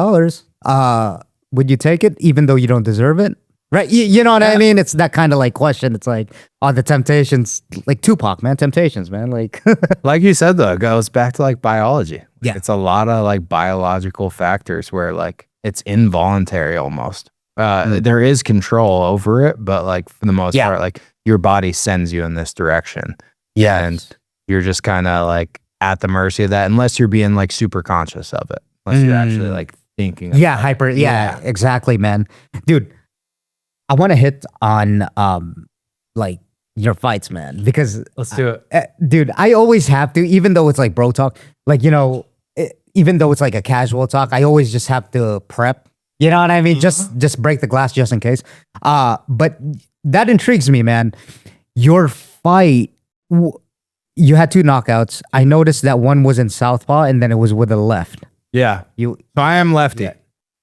Would you take it even though you don't deserve it? Right? You know what I mean? It's that kind of like question. It's like, the temptations, like Tupac, man, temptations, man. Like, like you said, though, it goes back to like biology. Yeah. It's a lot of like biological factors where like it's involuntary almost. There is control over it, but like for the most part, like your body sends you in this direction. Yeah. And you're just kind of like at the mercy of that, unless you're being like super conscious of it, unless you're actually like thinking. Hyper. Yeah, exactly, man. Dude, I want to hit on like your fights, man, because Let's do it. dude, I always have to, even though it's like bro talk, like, you know, even though it's like a casual talk, I always just have to prep. You know what I mean? Just break the glass just in case. But that intrigues me, man. Your fight, you had 2 knockouts. I noticed that one was in southpaw and then it was with the left. Yeah. So I am lefty.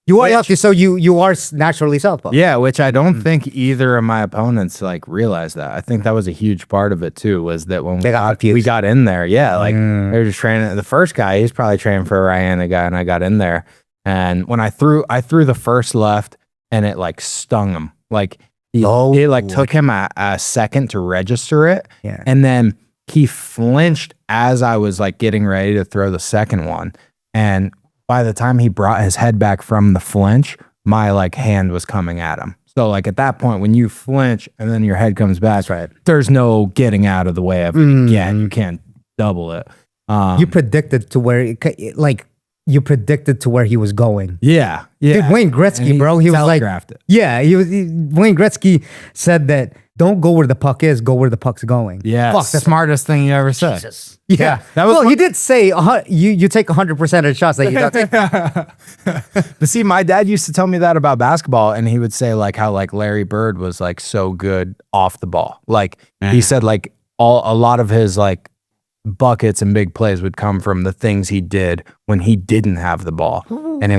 you are lefty, so you are naturally southpaw. Yeah, which I don't think either of my opponents like realized that. I think that was a huge part of it too, was that when we got in there, like they were just training. The first guy, he's probably training for a Rihanna guy, and I got in there. And when I threw the first left and it like stung him. Like it like took him a second to register it. Yeah. And then he flinched as I was like getting ready to throw the second one. And by the time he brought his head back from the flinch, my like hand was coming at him. So like at that point, when you flinch and then your head comes back, there's no getting out of the way of it again. You can't double it. You predicted to where like you predicted to where he was going. Yeah. Dude, Wayne Gretzky, bro, he was like, telegraphed it. yeah, Wayne Gretzky said that don't go where the puck is, go where the puck's going. Yeah. Fuck, that's smartest thing you ever said. Jesus. Yeah. That was well, he did say you take 100% of the shots that you don't take. But see, my dad used to tell me that about basketball, and he would say like how like Larry Bird was like so good off the ball. Like he said like a lot of his like buckets and big plays would come from the things he did when he didn't have the ball. And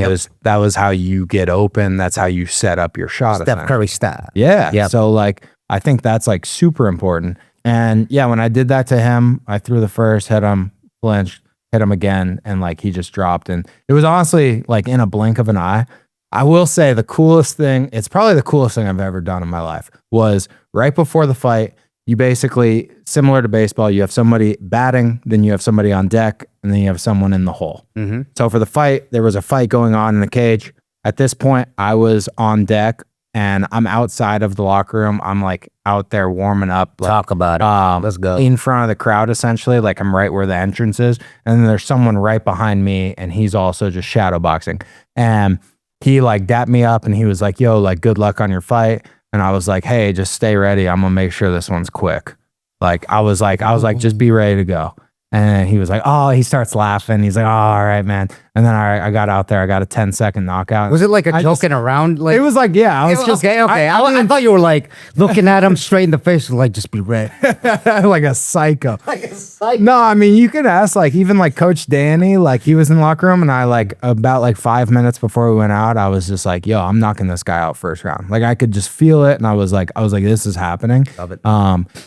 that was how you get open. That's how you set up your shot. Steph Curry stat. Yeah. Yep. So like, I think that's like super important. And yeah, when I did that to him, I threw the first, hit him, flinched, hit him again. And like, he just dropped. And it was honestly like in a blink of an eye. I will say the coolest thing, it's probably the coolest thing I've ever done in my life, was right before the fight. You basically, similar to baseball, you have somebody batting, then you have somebody on deck, and then you have someone in the hole. Mm-hmm. So for the fight, there was a fight going on in the cage. At this point, I was on deck, and I'm outside of the locker room. I'm like out there warming up. Like, Talk about it. Let's go. In front of the crowd, essentially. Like I'm right where the entrance is. And then there's someone right behind me, and he's also just shadow boxing. And he like dapped me up, and he was like, yo, like good luck on your fight. And I was like, hey, just stay ready. I'm gonna make sure this one's quick. Like I was like, just be ready to go. And he was like, oh, he starts laughing. He's like, oh, all right, man. And then I got out there. I got a 10-second knockout. Was it like a joking around? Like, it was like, yeah. it's just okay. I thought you were like looking at him straight in the face, like just be ready. like a psycho. No, I mean, you could ask like even like Coach Danny, like he was in the locker room, and I like about like 5 minutes before we went out, I was just like, yo, I'm knocking this guy out first round. Like I could just feel it, and I was like, this is happening. Love it.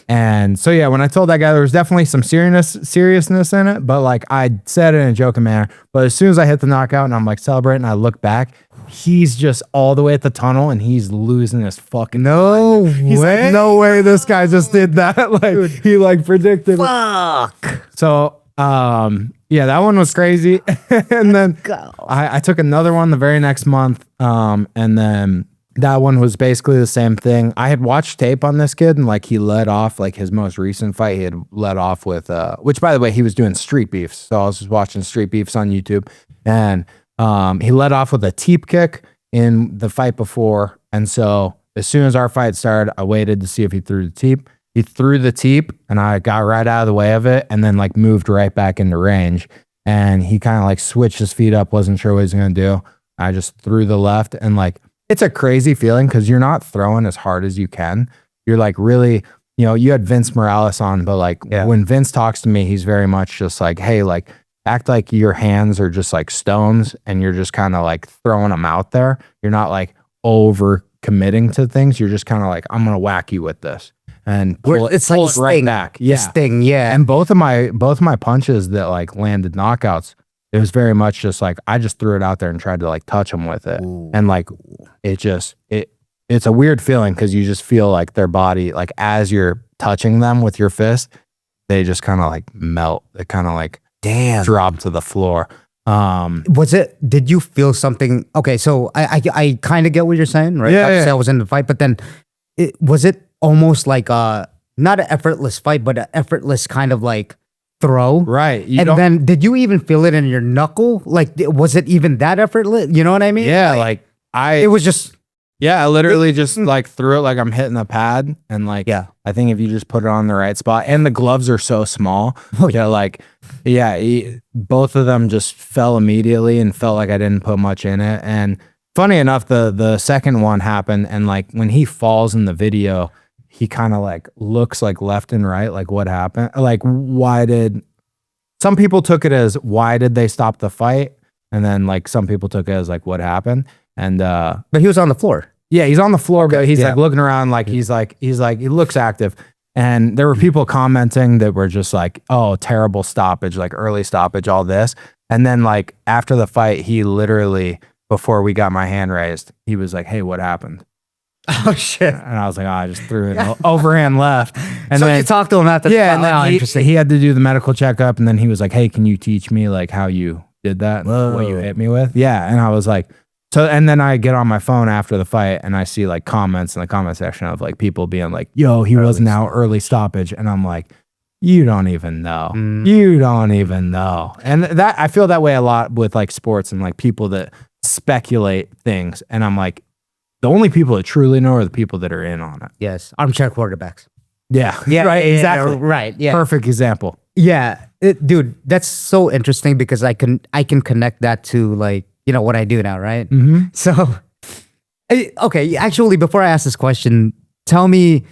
And so yeah, when I told that guy, there was definitely some seriousness in it, but like I said it in a joking manner. But as soon as I hit the knockout and I'm like celebrating, I look back, he's just all the way at the tunnel, and he's losing his fucking No He's way. like, no way this guy just did that. Like he like predicted. Fuck. So yeah, that one was crazy. And then I took another one the very next month. And then that one was basically the same thing. I had watched tape on this kid, and like he led off like his most recent fight. He had led off with which by the way, he was doing street beefs. So I was just watching street beefs on YouTube, and he led off with a teep kick in the fight before. And so as soon as our fight started, I waited to see if he threw the teep. He threw the teep, and I got right out of the way of it, and then like moved right back into range. And he kind of like switched his feet up, wasn't sure what he was gonna do. I just threw the left, and like it's a crazy feeling because you're not throwing as hard as you can. You're like really, you had Vince Morales on, but like when Vince talks to me, he's very much just like, hey, like act like your hands are just like stones, and you're just kind of like throwing them out there. You're not like over committing to things. You're just kind of like, I'm gonna whack you with this. And It's like pull it right back. Yeah. Sting, yeah. And both of my punches that like landed knockouts, it was very much just like I just threw it out there and tried to like touch them with it. Ooh. And like it's a weird feeling because you just feel like their body, like as you're touching them with your fist, they just kind of like melt. They kind of like drop to the floor. Did you feel something? Okay, so I kind of get what you're saying, right? Yeah, Obviously I was in the fight, but then was it almost like not an effortless fight, but an effortless kind of like throw? Right. Then did you even feel it in your knuckle? Like, was it even that effortless? You know what I mean? Yeah, it was just. Yeah, I literally just like threw it like I'm hitting a pad, and like I think if you just put it on the right spot, and the gloves are so small, both of them just fell immediately and felt like I didn't put much in it. And funny enough, the second one happened, and like when he falls in the video, he kind of like looks like left and right, like what happened? Like some people took it as why did they stop the fight? And then like some people took it as like what happened? And but he was on the floor. Yeah, he's on the floor, but he's like looking around like he looks active. And there were people commenting that were just like, oh, terrible stoppage, like early stoppage, all this. And then like after the fight, he literally, before we got my hand raised, he was like, hey, what happened? Oh shit. And I was like, oh, I just threw it overhand left. And so then you talked to him after the and then interesting. he had to do the medical checkup, and then he was like, hey, can you teach me like how you did that? Whoa. What you hit me with? Yeah. And I was like, and then I get on my phone after the fight, and I see like comments in the comment section of like people being like, yo, he was now early stoppage. And I'm like, you don't even know. Mm. You don't even know. And that I feel that way a lot with like sports and like people that speculate things. And I'm like, the only people that truly know are the people that are in on it. Yes, armchair quarterbacks. Yeah. Yeah, Right. Exactly. right. Yeah, Perfect example. yeah, dude. That's so interesting because I can connect that to like what I do now, right? Mm-hmm. So, okay, actually, before I ask this question, tell me,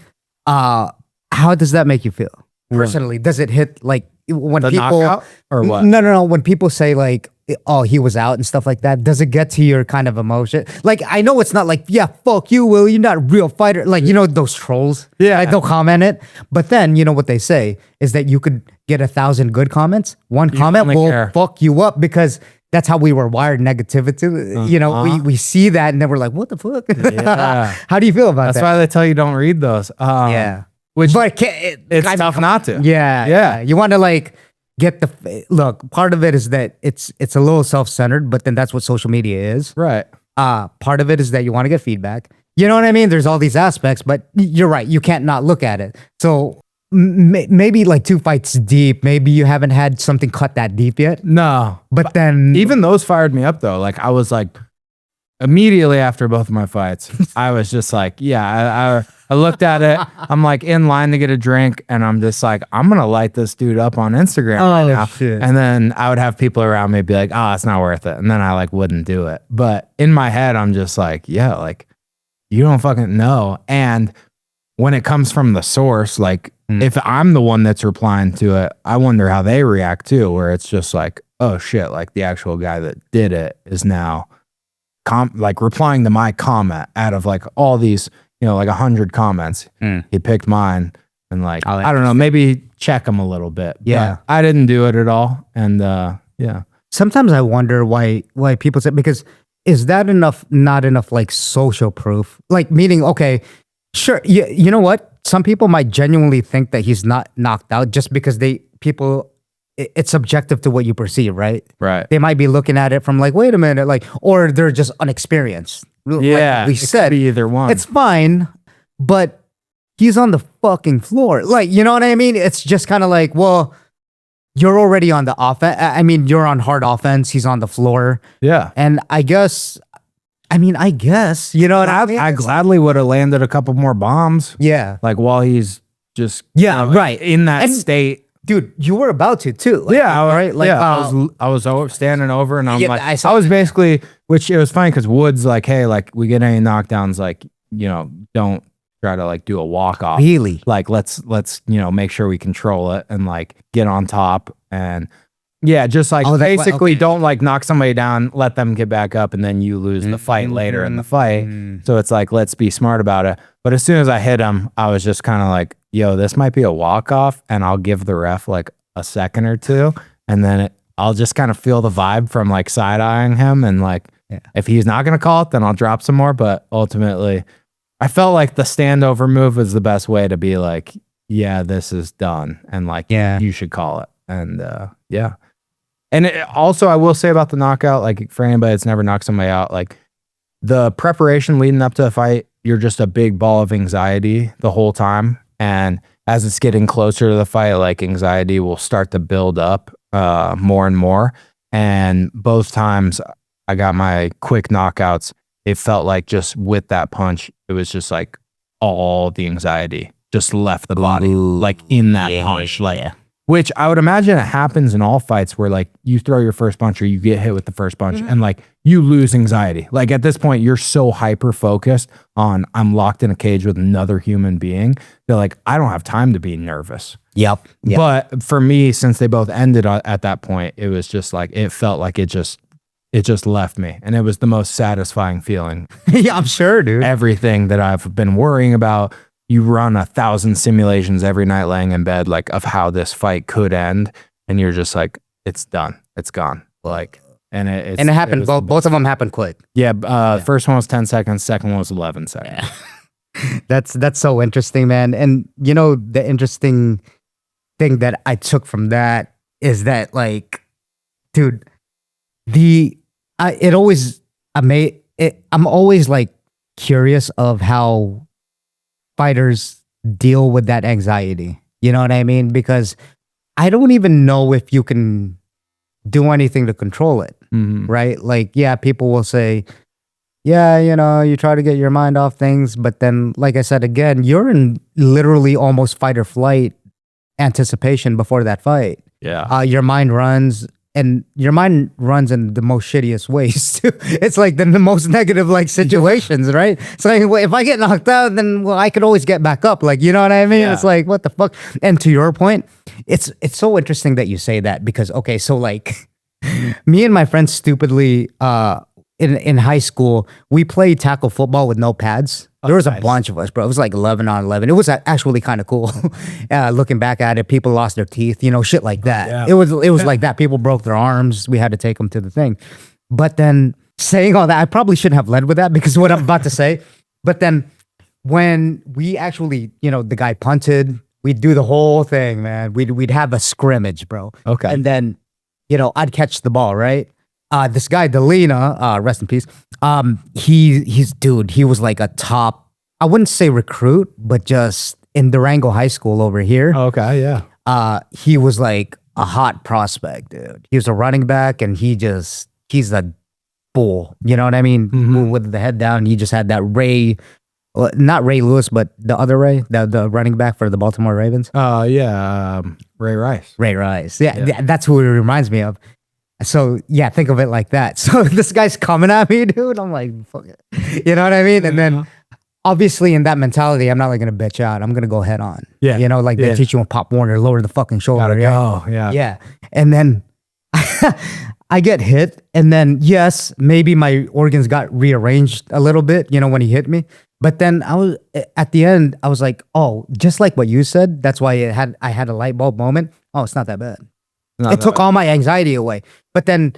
how does that make you feel personally? Does it hit like when The people knockout or what? No. When people say like, "Oh, he was out" and stuff like that, does it get to your kind of emotion? Like, I know it's not like, "Yeah, fuck you, Will. You're not a real fighter." Like, those trolls. Yeah. like, they'll comment it, but then what they say is that you could get 1,000 good comments. One comment only will care. fuck you up because that's how we were wired. Negativity. We see that and then we're like, "What the fuck?" Yeah. How do you feel about That's that? why they tell you don't read those. Yeah. Which But it's tough not to. Yeah, Yeah. You want to like get look. Part of it is that it's a little self-centered, but then that's what social media is. Right. Part of it is that you want to get feedback. You know what I mean? There's all these aspects, but you're right. You can't not look at it. So maybe like 2 fights deep, maybe you haven't had something cut that deep yet. No. But then Even those fired me up though. Like I was like, immediately after both of my fights, I was just like, yeah, I looked at it. I'm like in line to get a drink and I'm just like, I'm going to light this dude up on Instagram right now. Shit. And then I would have people around me be like, oh, it's not worth it. And then I like wouldn't do it. But in my head, I'm just like, yeah, like you don't fucking know. And when it comes from the source, like if I'm the one that's replying to it, I wonder how they react too, where it's just like, oh shit, like the actual guy that did it is now like replying to my comment out of like all these, like 100 comments. He picked mine and like, Oh, I don't know, maybe check him a little bit. Yeah. But I didn't do it at all. And yeah. sometimes I wonder why people say, because is that not enough like social proof? Like meaning, okay, sure, you know what? Some people might genuinely think that he's not knocked out just because it's subjective to what you perceive, right? Right. They might be looking at it from like, wait a minute, like, or they're just unexperienced. Yeah. Like we it could said, be either one. it's fine, but he's on the fucking floor. Like, you know what I mean? It's just kind of like, well, you're already on the offense. I mean, you're on hard offense. He's on the floor. yeah. And I guess, you know what I mean? I gladly would have landed a couple more bombs. Yeah. Like while he's just Right. in that And- state. Dude, you were about to too. Like, Yeah, right. Like, I was standing over, and I'm Yeah, like, I I, saw was basically, which it was funny because Wood's like, hey, like we get any knockdowns, like don't try to like do a walk off. really? Like let's make sure we control it and like get on top and yeah, just like basically okay. don't like knock somebody down, let them get back up, and then you lose the fight later in the fight. So it's like let's be smart about it. But as soon as I hit him, I was just kind of like, yo, this might be a walk-off, and I'll give the ref like a second or two, and then I'll just kind of feel the vibe from like side-eyeing him, and like if he's not going to call it, then I'll drop some more. But ultimately, I felt like the standover move was the best way to be like, yeah, this is done, and like, you should call it. And yeah. And also, I will say about the knockout, like for anybody that's never knocked somebody out, like the preparation leading up to a fight, you're just a big ball of anxiety the whole time. And as it's getting closer to the fight, like anxiety will start to build up more and more. And both times I got my quick knockouts, it felt like just with that punch, it was just like all the anxiety just left the body, like in that punch. Like, which I would imagine it happens in all fights where like you throw your first punch or you get hit with the first punch and like you lose anxiety. Like at this point, you're so hyper focused on I'm locked in a cage with another human being. They're like, I don't have time to be nervous. Yep. But for me, since they both ended at that point, it was just like, it felt like it just left me. And it was the most satisfying feeling. Yeah, I'm sure, dude. Everything that I've been worrying about, you run 1,000 simulations every night laying in bed, like of how this fight could end. And you're just like, it's done. It's gone. Like, and it happened. Both of them happened quick. Yeah. First one was 10 seconds. Second one was 11 seconds. Yeah. That's so interesting, man. And the interesting thing that I took from that is that like, dude, I'm always like curious of how fighters deal with that anxiety. You know what I mean? Because I don't even know if you can do anything to control it, right? Like, yeah, people will say, yeah, you try to get your mind off things, but then, like I said, again, you're in literally almost fight or flight anticipation before that fight. Yeah. Your mind runs, and your mind runs in the most shittiest ways too. It's like the most negative like situations, right? So like, well, if I get knocked out, then I could always get back up. Like, you know what I mean? Yeah. It's like, what the fuck? And to your point, it's so interesting that you say that, because okay, so like me and my friends stupidly in high school, we played tackle football with no pads. There was a bunch of us, bro. It was like 11 on 11. It was actually kind of cool. Looking back at it, people lost their teeth, shit like that. Yeah. It was like that. People broke their arms. We had to take them to the thing. But then saying all that, I probably shouldn't have led with that because of what I'm about to say. But then when we actually, the guy punted, we'd do the whole thing, man. We'd have a scrimmage, bro. Okay. And then, I'd catch the ball, right? This guy, Delina, rest in peace. He was like a top, I wouldn't say recruit, but just in Durango High School over here. Okay. Yeah. He was like a hot prospect, dude. He was a running back, and he's a bull. You know what I mean? With the head down, he just had that not Ray Lewis, but the other Ray, the running back for the Baltimore Ravens. Yeah. Ray Rice. Ray Rice. Yeah, that's who it reminds me of. So yeah, think of it like that. So this guy's coming at me, dude. I'm like, fuck it. You know what I mean? And then obviously in that mentality, I'm not like gonna bitch out. I'm gonna go head on. Yeah. Like they teach you in Pop Warner, lower the fucking shoulder. Gotta go. Yeah. Yeah. And then I get hit, and then yes, maybe my organs got rearranged a little bit, when he hit me. But then at the end, I was like, oh, just like what you said, that's why I had a light bulb moment. Oh, it's not that bad. It took all my anxiety away. But then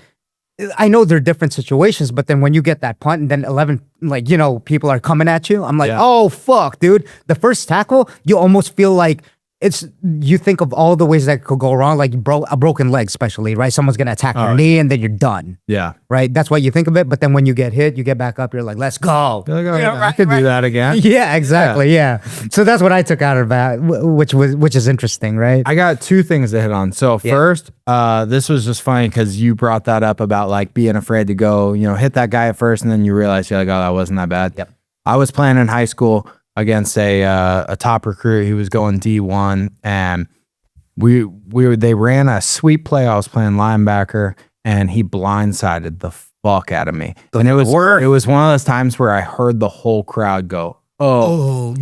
I know they're different situations, but then when you get that punt and then 11, people are coming at you, I'm like, oh, fuck, dude. The first tackle, you almost feel like you think of all the ways that could go wrong, like a broken leg, especially, right? Someone's going to attack your knee, and then you're done. Yeah. Right? That's why you think of it. But then when you get hit, you get back up, you're like, let's go. You're like, I could do that again. Yeah, exactly. Yeah. So that's what I took out of that, which is interesting, right? I got two things to hit on. So first, this was just funny because you brought that up about like being afraid to go, hit that guy at first, and then you realize you're like, oh, that wasn't that bad. Yep. I was playing in high school against a top recruit. He was going D1, and they ran a sweep play. I was playing linebacker, and he blindsided the fuck out of me. And it was one of those times where I heard the whole crowd go, oh.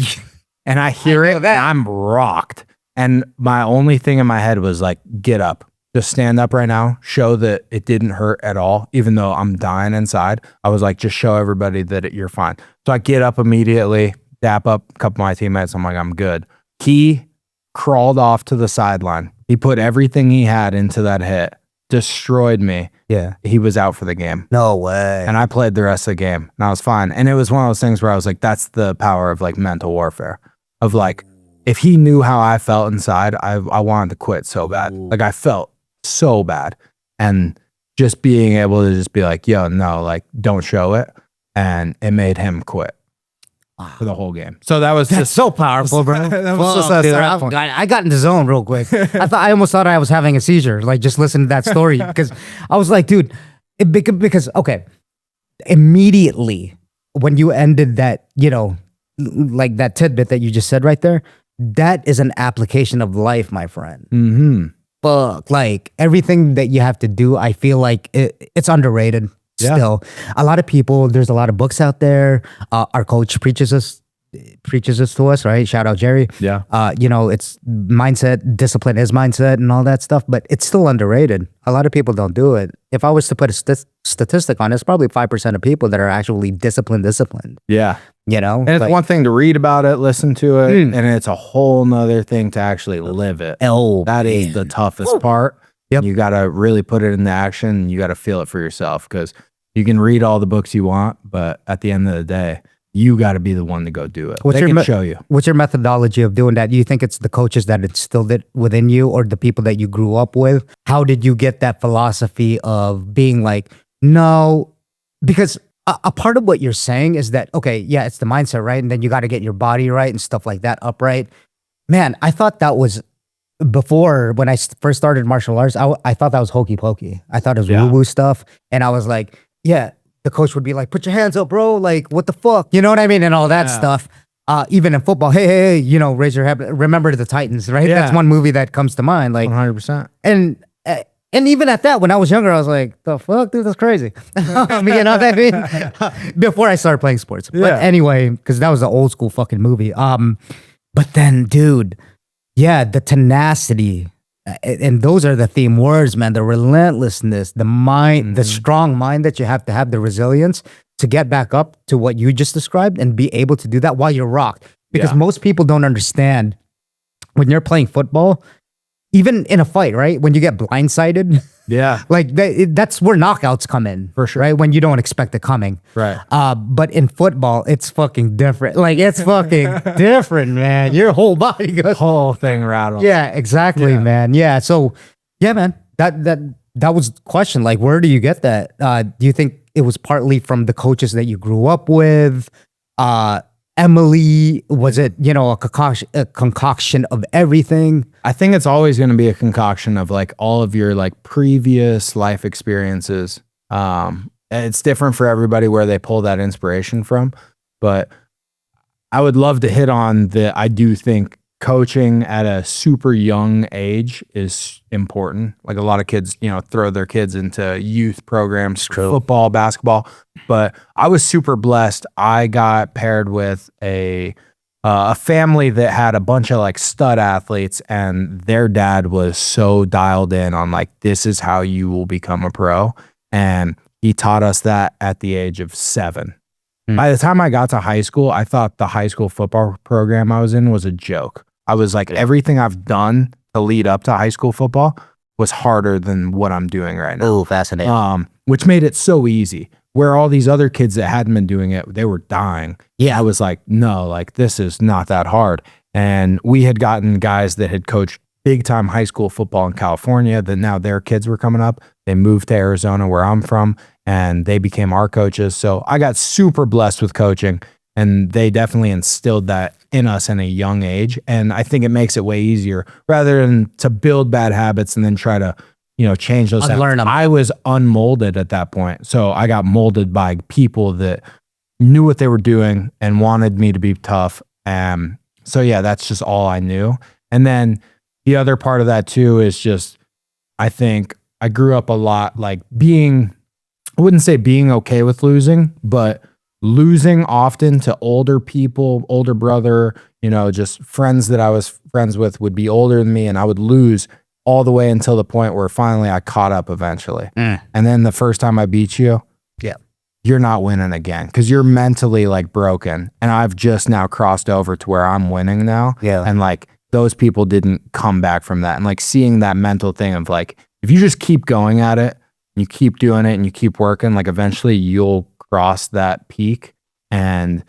And I hear it, and I'm rocked. And my only thing in my head was like, get up. Just stand up right now. Show that it didn't hurt at all, even though I'm dying inside. I was like, just show everybody that you're fine. So I get up immediately, dap up a couple of my teammates. I'm like, I'm good. He crawled off to the sideline. He put everything he had into that hit, destroyed me. Yeah. He was out for the game. No way. And I played the rest of the game, and I was fine. And it was one of those things where I was like, that's the power of like mental warfare. Of like, if he knew how I felt inside, I wanted to quit so bad. Like I felt so bad. And just being able to just be like, yo, no, like don't show it. And it made him quit. For the whole game. So that's just so powerful, bro. That was Fuck, dude, I got in the zone real quick. I almost thought I was having a seizure, like just listening to that story, because I was like, dude, because okay, immediately when you ended that, like that tidbit that you just said right there, that is an application of life, my friend. Fuck, like everything that you have to do, I feel like it's underrated. Still, a lot of people, there's a lot of books out there. Our coach preaches this to us, right? Shout out Jerry. Yeah. It's mindset, discipline is mindset and all that stuff, but it's still underrated. A lot of people don't do it. If I was to put a statistic on it, it's probably 5% of people that are actually disciplined. Yeah. And it's one thing to read about it, listen to it, and it's a whole nother thing to actually live it. That is the toughest part. Yep. You got to really put it into action. You got to feel it for yourself, because you can read all the books you want, but at the end of the day, you got to be the one to go do it. They can show you. What's your methodology of doing that? Do you think it's the coaches that instilled it within you, or the people that you grew up with? How did you get that philosophy of being like, no, because a part of what you're saying is that, okay, yeah, it's the mindset, right? And then you got to get your body right and stuff like that upright. Man, I thought that was before when I first started martial arts, I thought that was hokey pokey. I thought it was woo woo stuff, and I was like, yeah. The coach would be like, "Put your hands up, bro! Like, what the fuck?" You know what I mean, and all that stuff. Even in football, hey, you know, raise your head. Remember the Titans, right? Yeah. That's one movie that comes to mind. Like, 100%. and even at that, when I was younger, I was like, "The fuck, dude, that's crazy." You know what I mean? Before I started playing sports, but anyway, because that was the old school fucking movie. But then, dude, yeah, the tenacity. And those are the theme words, man. The relentlessness, the mind, the strong mind that you have to have, the resilience to get back up to what you just described and be able to do that while you're rocked. Because most people don't understand when you're playing football, even in a fight, right? When you get blindsided, like that's where knockouts come in, for sure, right? When you don't expect it coming, right? But in football, it's fucking different. Like it's fucking different, man. Your whole body goes, Whole thing rattles. yeah, exactly, man. Yeah, so yeah, man. That was the question. Like, where do you get that? Do you think it was partly from the coaches that you grew up with? Emily, was it, you know, a concoction of everything? I think it's always going to be a concoction of like all of your like previous life experiences. It's different for everybody where they pull that inspiration from, but I would love to hit on I do think coaching at a super young age is important. Like a lot of kids, you know, throw their kids into youth programs, football, basketball. But I was super blessed. I got paired with a family that had a bunch of like stud athletes, and their dad was so dialed in on like, this is how you will become a pro. And he taught us that at the age of 7. By the time I got to high school, I thought the high school football program I was in was a joke. I was like, everything I've done to lead up to high school football was harder than what I'm doing right now. Oh, fascinating. Which made it so easy. Where all these other kids that hadn't been doing it, they were dying. Yeah. I was like, no, like this is not that hard. And we had gotten guys that had coached big time high school football in California that now their kids were coming up. They moved to Arizona where I'm from, and they became our coaches. So I got super blessed with coaching, and they definitely instilled that in us in a young age. And I think it makes it way easier rather than to build bad habits and then try to, you know, change those. Unlearn them. I was unmolded at that point. So I got molded by people that knew what they were doing and wanted me to be tough. So yeah, that's just all I knew. And then the other part of that too is just, I think I grew up a lot like I wouldn't say being okay with losing, but losing often to older people, older brother, you know, just friends that I was friends with would be older than me, and I would lose all the way until the point where finally I caught up eventually. And then the first time I beat you, you're not winning again because you're mentally like broken. And I've just now crossed over to where I'm winning now. Yeah. And like those people didn't come back from that. And like seeing that mental thing of like, if you just keep going at it, you keep doing it and you keep working, like eventually you'll cross that peak and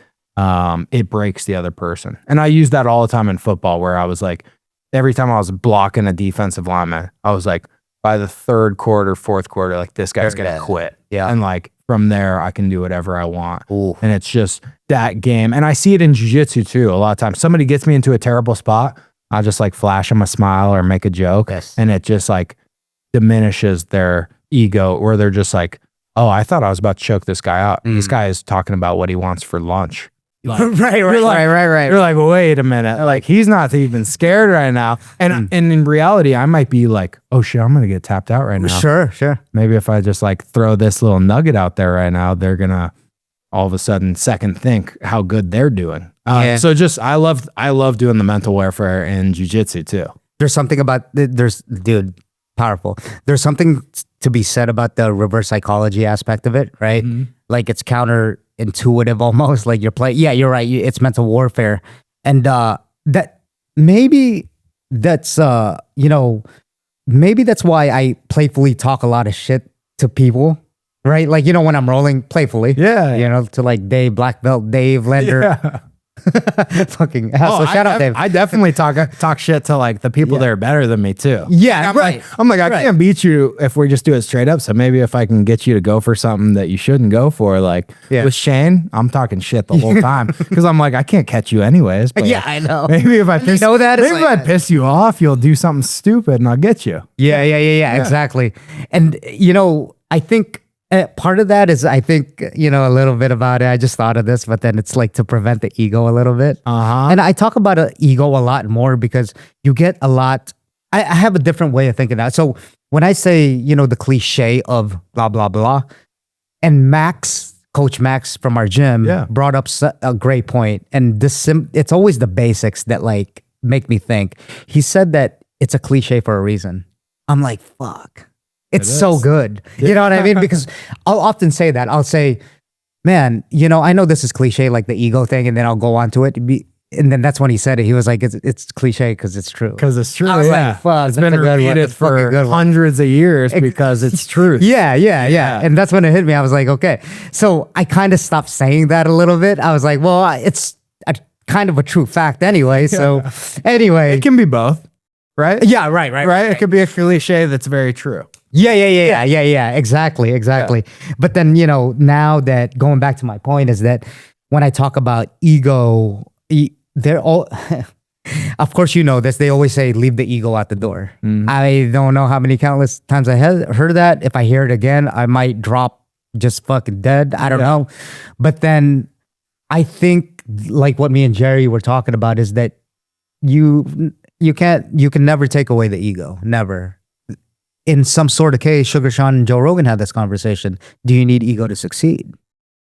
it breaks the other person. And I use that all the time in football where I was like, every time I was blocking a defensive lineman, I was like, by the third quarter, fourth quarter, like this guy's going to quit. Yeah. And like from there, I can do whatever I want. Ooh. And it's just that game. And I see it in jiu-jitsu too. A lot of times somebody gets me into a terrible spot, I'll just like flash them a smile or make a joke. Yes. And it just like diminishes their ego, or they're just like, oh, I thought I was about to choke this guy out. This guy is talking about what he wants for lunch. Like, right. You're like, wait a minute. Like, he's not even scared right now. And in reality, I might be like, oh shit, I'm gonna get tapped out right now. Sure. Maybe if I just like throw this little nugget out there right now, they're gonna all of a sudden second think how good they're doing. So just I love doing the mental warfare in jiu-jitsu too. There's something about dude, powerful. There's something to be said about the reverse psychology aspect of it, right? Mm-hmm. Like it's counterintuitive almost. Like you're playing. Yeah, you're right. It's mental warfare, and that maybe that's maybe that's why I playfully talk a lot of shit to people, right? Like when I'm rolling playfully, to like Dave, Black Belt, Dave, Lender. Fucking asshole. Shout out, Dave. I definitely talk shit to like the people that are better than me too. Yeah, I'm right. I can't beat you if we just do it straight up. So maybe if I can get you to go for something that you shouldn't go for, like with Shane, I'm talking shit the whole time because I'm like, I can't catch you anyways. But Yeah, I know. Maybe if I piss, know that? It's maybe like- if I piss you off, you'll do something stupid and I'll get you. Yeah, exactly. And, I think part of that is, I think, a little bit about it. I just thought of this, but then it's like to prevent the ego a little bit. And I talk about ego a lot more because you get a lot. I have a different way of thinking that. So when I say, the cliche of blah, blah, blah, and Coach Max from our gym brought up a great point. And it's always the basics that like make me think. He said that it's a cliche for a reason. I'm like, fuck. It's so good. You know what I mean? Because I'll often say that. I'll say, man, I know this is cliche, like the ego thing, and then I'll go on to it. And then that's when he said it. He was like, it's cliche because it's true. Because it's true. I was like, fuck, it's been repeated for hundreds of years because it's truth. Yeah. And that's when it hit me. I was like, okay. So I kind of stopped saying that a little bit. I was like, well, it's a kind of a true fact anyway. So anyway. It can be both, right? Yeah, right. It could be a cliche that's very true. Yeah. Exactly. Yeah. But then, now that going back to my point is that when I talk about ego, they're all, of course, this, they always say, leave the ego at the door. I don't know how many countless times I have heard that. If I hear it again, I might drop just fucking dead. I don't know. But then I think like what me and Jerry were talking about is that you can never take away the ego. Never. In some sort of case, Sugar Sean and Joe Rogan had this conversation. Do you need ego to succeed?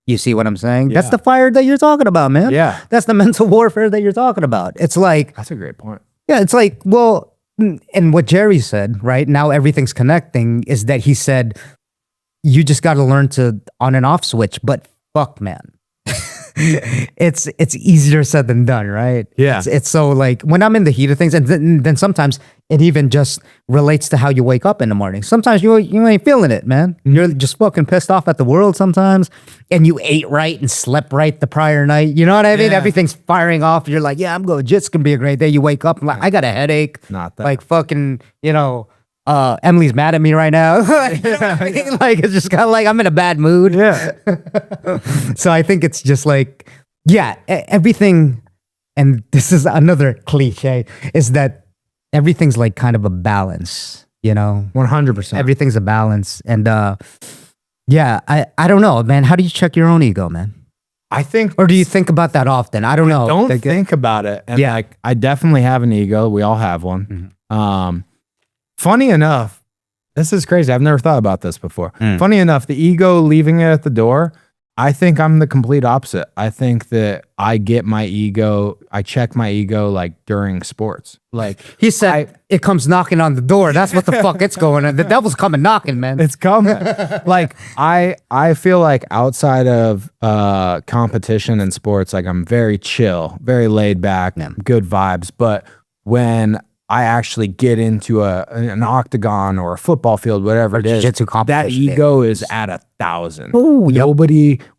You see what I'm saying? Yeah. That's the fire that you're talking about, man. Yeah. That's the mental warfare that you're talking about. It's like, That's a great point. yeah, it's like, well, and what Jerry said, right? Now everything's connecting is that he said, you just got to learn to on and off switch, but fuck, man. It's easier said than done, right? Yeah. It's so like when I'm in the heat of things, and then sometimes it even just relates to how you wake up in the morning. Sometimes you ain't feeling it, man. You're just fucking pissed off at the world sometimes, and you ate right and slept right the prior night. You know what I mean? Yeah. Everything's firing off. You're like, yeah, I'm going. It's gonna be a great day. You wake up and like, I got a headache. Not that. Like fucking, Emily's mad at me right now. Like, you know what I mean? Like it's just kind of like I'm in a bad mood. Yeah. So I think it's just like, everything, and this is another cliche, is that everything's like kind of a balance, 100%. Everything's a balance. And I don't know, man. How do you check your own ego, man? I think, Or do you think about that often? I don't know. don't think about it. And like, I definitely have an ego. We all have one. Funny enough, this is crazy. I've never thought about this before. Funny enough, the ego leaving it at the door, I think I'm the complete opposite. I think that I check my ego like during sports. Like He said it comes knocking on the door. That's what the fuck it's going on. The devil's coming knocking, man. it's coming. Like I feel like outside of competition and sports, like I'm very chill, very laid back, good vibes. But when I actually get into an octagon or a football field, whatever it is, jiu-jitsu that competition. ego is at 1,000. Ooh, yep.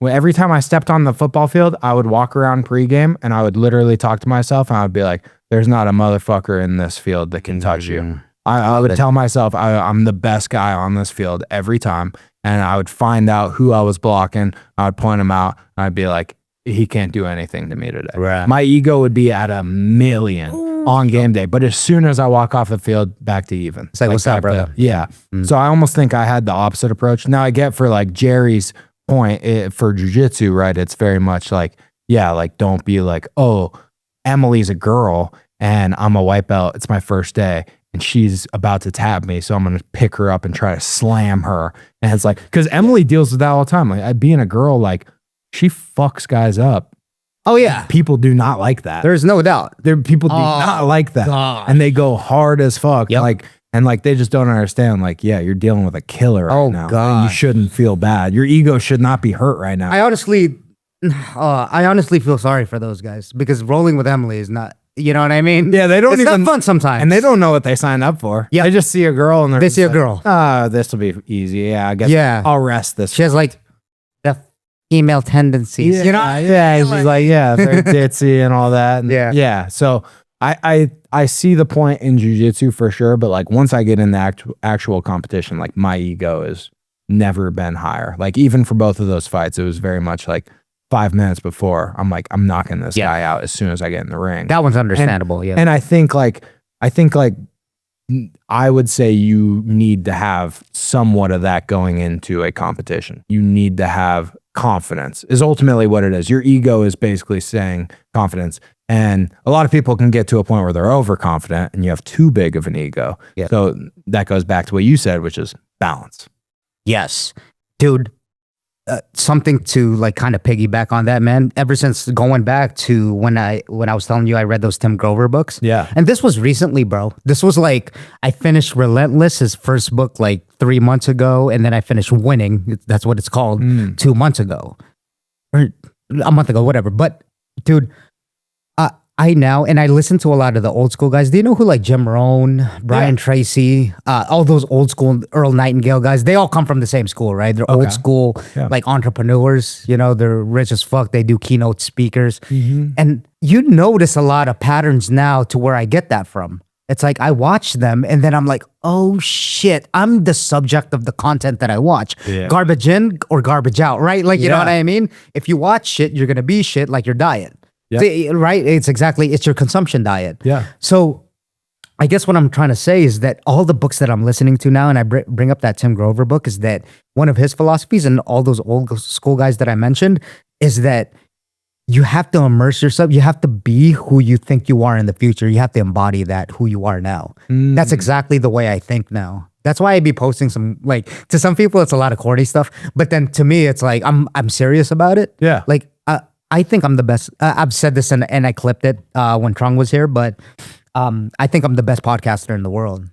Every time I stepped on the football field, I would walk around pregame and I would literally talk to myself and I would be like, there's not a motherfucker in this field that can touch you. I would tell myself I'm the best guy on this field every time. And I would find out who I was blocking. I would point him out. And I'd be like, he can't do anything to me today. Right. My ego would be at 1,000,000 on game day. But as soon as I walk off the field, back to even. It's like, what's up, back brother? yeah. So I almost think I had the opposite approach. Now I get for like Jerry's point for jiu-jitsu, right? It's very much like, like don't be like, oh, Emily's a girl and I'm a white belt. It's my first day. And she's about to tap me, so I'm gonna pick her up and try to slam her. And it's like, because Emily deals with that all the time. Like being a girl, like she fucks guys up. Oh yeah, People do not like that. there's no doubt. People do not like that, gosh. and they go hard as fuck. Yep. Like they just don't understand. Like, you're dealing with a killer right now. And you gosh. shouldn't feel bad. Your ego should not be hurt right now. I honestly feel sorry for those guys because rolling with Emily is not. You know what I mean? Yeah, they don't it's even not fun sometimes, and they don't know what they signed up for. Yep. They just see a girl and They see a girl. This will be easy. Yeah, I guess. Yeah. I'll rest this. She has like the female tendencies. You know? Yeah. He's like, very ditzy and all that. And Yeah. So I see the point in jiu-jitsu for sure, but like once I get in the actual competition, like my ego has never been higher. Like even for both of those fights, it was very much like 5 minutes before, I'm like, I'm knocking this guy out as soon as I get in the ring. That one's understandable. And I think I would say you need to have somewhat of that going into a competition. You need to have confidence is ultimately what it is. Your ego is basically saying confidence. And a lot of people can get to a point where they're overconfident and you have too big of an ego. Yeah. So that goes back to what you said, which is balance. Yes, dude. Something to like kind of piggyback on that, man. Ever since going back to when I was telling you I read those Tim Grover books. Yeah. And this was recently, bro. This was like I finished Relentless, his first book, like 3 months ago, and then I finished Winning. That's what it's called. 2 months ago, or a month ago, whatever. But dude, I listen to a lot of the old school guys. Do you know who like Jim Rohn, Brian Tracy, all those old school Earl Nightingale guys? They all come from the same school, right? They're old school, like entrepreneurs. You know, they're rich as fuck. They do keynote speakers. And you notice a lot of patterns now to where I get that from. It's like I watch them and then I'm like, oh shit, I'm the subject of the content that I watch. Yeah. Garbage in or garbage out, right? Like, you know what I mean? If you watch shit, you're going to be shit like your diet. Yep. Right? It's your consumption diet. Yeah. So I guess what I'm trying to say is that all the books that I'm listening to now, and I bring up that Tim Grover book, is that one of his philosophies and all those old school guys that I mentioned is that you have to immerse yourself. You have to be who you think you are in the future. You have to embody that, who you are now. That's exactly the way I think now. That's why I be posting some, like, to some people, it's a lot of corny stuff. But then to me, it's like, I'm serious about it. Yeah. Like, I think I'm the best. I've said this and I clipped it when Trung was here, but I think I'm the best podcaster in the world.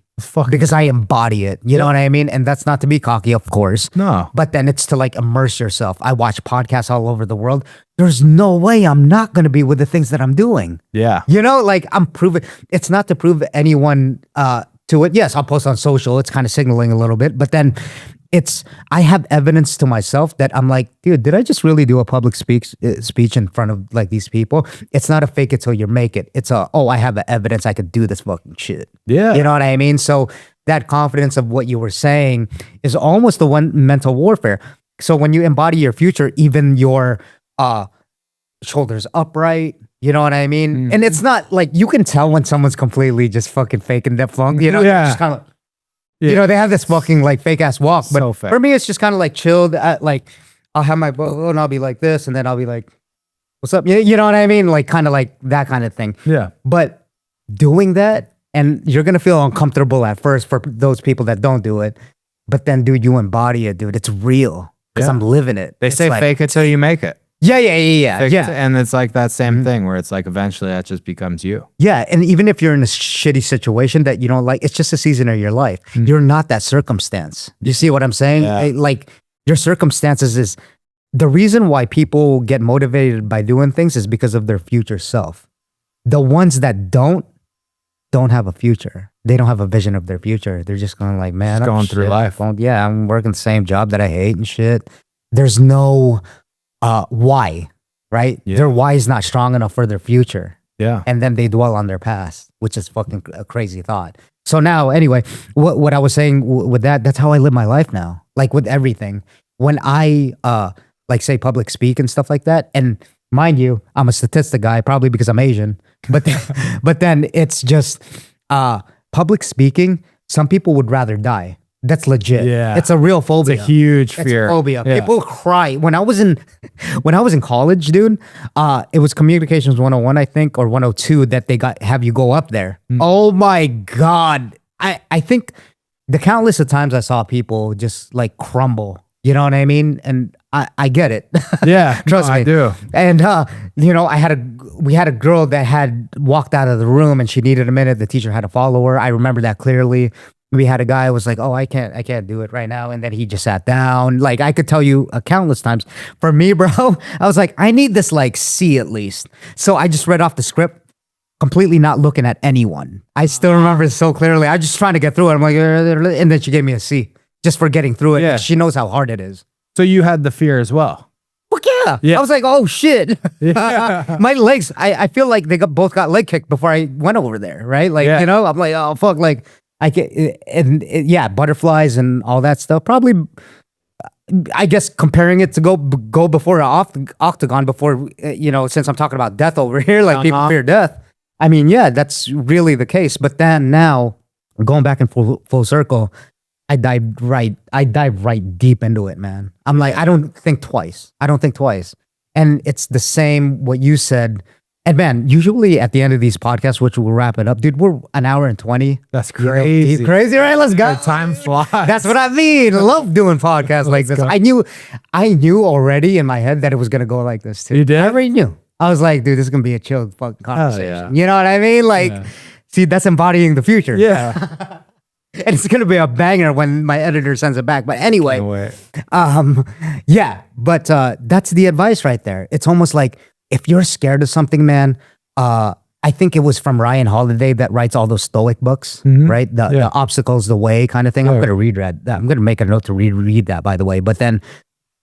Because I embody it. You know what I mean? And that's not to be cocky, of course. No. But then it's to like immerse yourself. I watch podcasts all over the world. There's no way I'm not going to be with the things that I'm doing. Yeah. You know, like I'm proving, it's not to prove anyone to it. Yes, I'll post on social. It's kind of signaling a little bit, but then I have evidence to myself that I'm like, dude, did I just really do a public speech in front of like these people? It's not a fake it till you make it. It's I have the evidence I could do this fucking shit. Yeah. You know what I mean? So that confidence of what you were saying is almost the one mental warfare. So when you embody your future, even your shoulders upright, you know what I mean? And it's not like, you can tell when someone's completely just fucking faking that funk, you know? Just kind of, you know, they have this fucking like fake ass walk, but So fake. for me, it's just kind of like chilled. Like I'll have my bow and I'll be like this, and then I'll be like, "What's up?" You know what I mean? Like kind of like that kind of thing. Yeah. But doing that, and you're gonna feel uncomfortable at first for those people that don't do it, but then, dude, you embody it, dude. It's real because I'm living it. They say like, fake it till you make it. Yeah. And it's like that same thing where it's like eventually that just becomes you. Yeah, and even if you're in a shitty situation that you don't like, it's just a season of your life. You're not that circumstance. You see what I'm saying? Yeah. Like your circumstances is the reason why people get motivated by doing things is because of their future self. The ones that don't have a future. They don't have a vision of their future. They're just going like, man, Just going through life. I'm working the same job that I hate and shit. There's no why, right? Yeah. Their why is not strong enough for their future. Yeah. And then they dwell on their past, which is fucking a crazy thought. So now, anyway, what I was saying with that's how I live my life now. Like with everything. When I, like say public speak and stuff like that, and mind you, I'm a statistic guy, probably because I'm Asian, but then it's just public speaking, some people would rather die. That's legit. Yeah. It's a real phobia. It's a huge It's fear. phobia. Yeah. People cry. When I was in college, dude, it was Communications 101, I think, or 102 that they have you go up there. Oh my God. I think the countless of times I saw people just like crumble. You know what I mean? And I get it. Yeah. Trust me. I do. And you know, we had a girl that had walked out of the room and she needed a minute. The teacher had to follow her. I remember that clearly. We had a guy who was like, "Oh, I can't do it right now," and then he just sat down. Like I could tell you countless times. For me, bro, I was like, I need this like C at least. So I just read off the script, completely not looking at anyone. I still remember it so clearly. I was just trying to get through it. I'm like, and then she gave me a C just for getting through it. Yeah. She knows how hard it is. So you had the fear as well. Well, fuck yeah. Yeah. I was like, oh shit. My legs, I feel like they both got leg kicked before I went over there, right? Like, Yeah. you know, I'm like, oh fuck, like I get, yeah, butterflies and all that stuff. Probably, I guess comparing it to go before an octagon before, you know, since I'm talking about death over here, like people fear death. I mean, yeah, that's really the case. But then now, going back in full circle, I dive right deep into it, man. I'm like, I don't think twice. And it's the same what you said. And man, usually at the end of these podcasts, which we'll wrap it up, dude, we're an hour and 20. That's crazy. You know, crazy, right? Let's go. Time flies. That's what I mean. I love doing podcasts like this. go. I knew already in my head that it was gonna go like this too. You did? I already knew. I was like, dude, this is gonna be a chill fucking conversation. yeah. You know what I mean? Like, see, that's embodying the future. Yeah. And it's gonna be a banger when my editor sends it back. But anyway, No way. yeah. But that's the advice right there. It's almost like if you're scared of something, man. I think it was from Ryan Holiday that writes all those Stoic books, right? The obstacles, the way kind of thing. I'm gonna read that. I'm gonna make a note to read that, by the way. But then,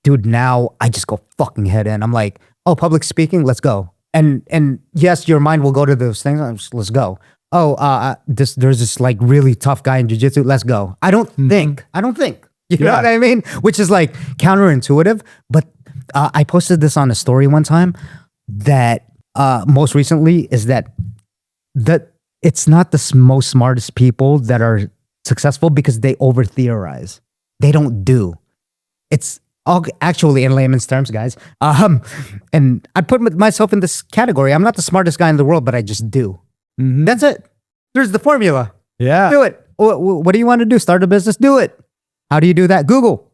dude, now I just go fucking head in. I'm like, oh, public speaking, let's go. And yes, your mind will go to those things. Let's go. Oh, there's this like really tough guy in jiu-jitsu. Let's go. I don't think. You know what I mean? Which is like counterintuitive. But I posted this on a story one time that most recently is that it's not the most smartest people that are successful because they over theorize. They don't do. It's all actually in layman's terms, guys. And I put myself in this category. I'm not the smartest guy in the world, but I just do. That's it. There's the formula. Yeah. Do it. What do you want to do? Start a business? Do it. How do you do that? Google.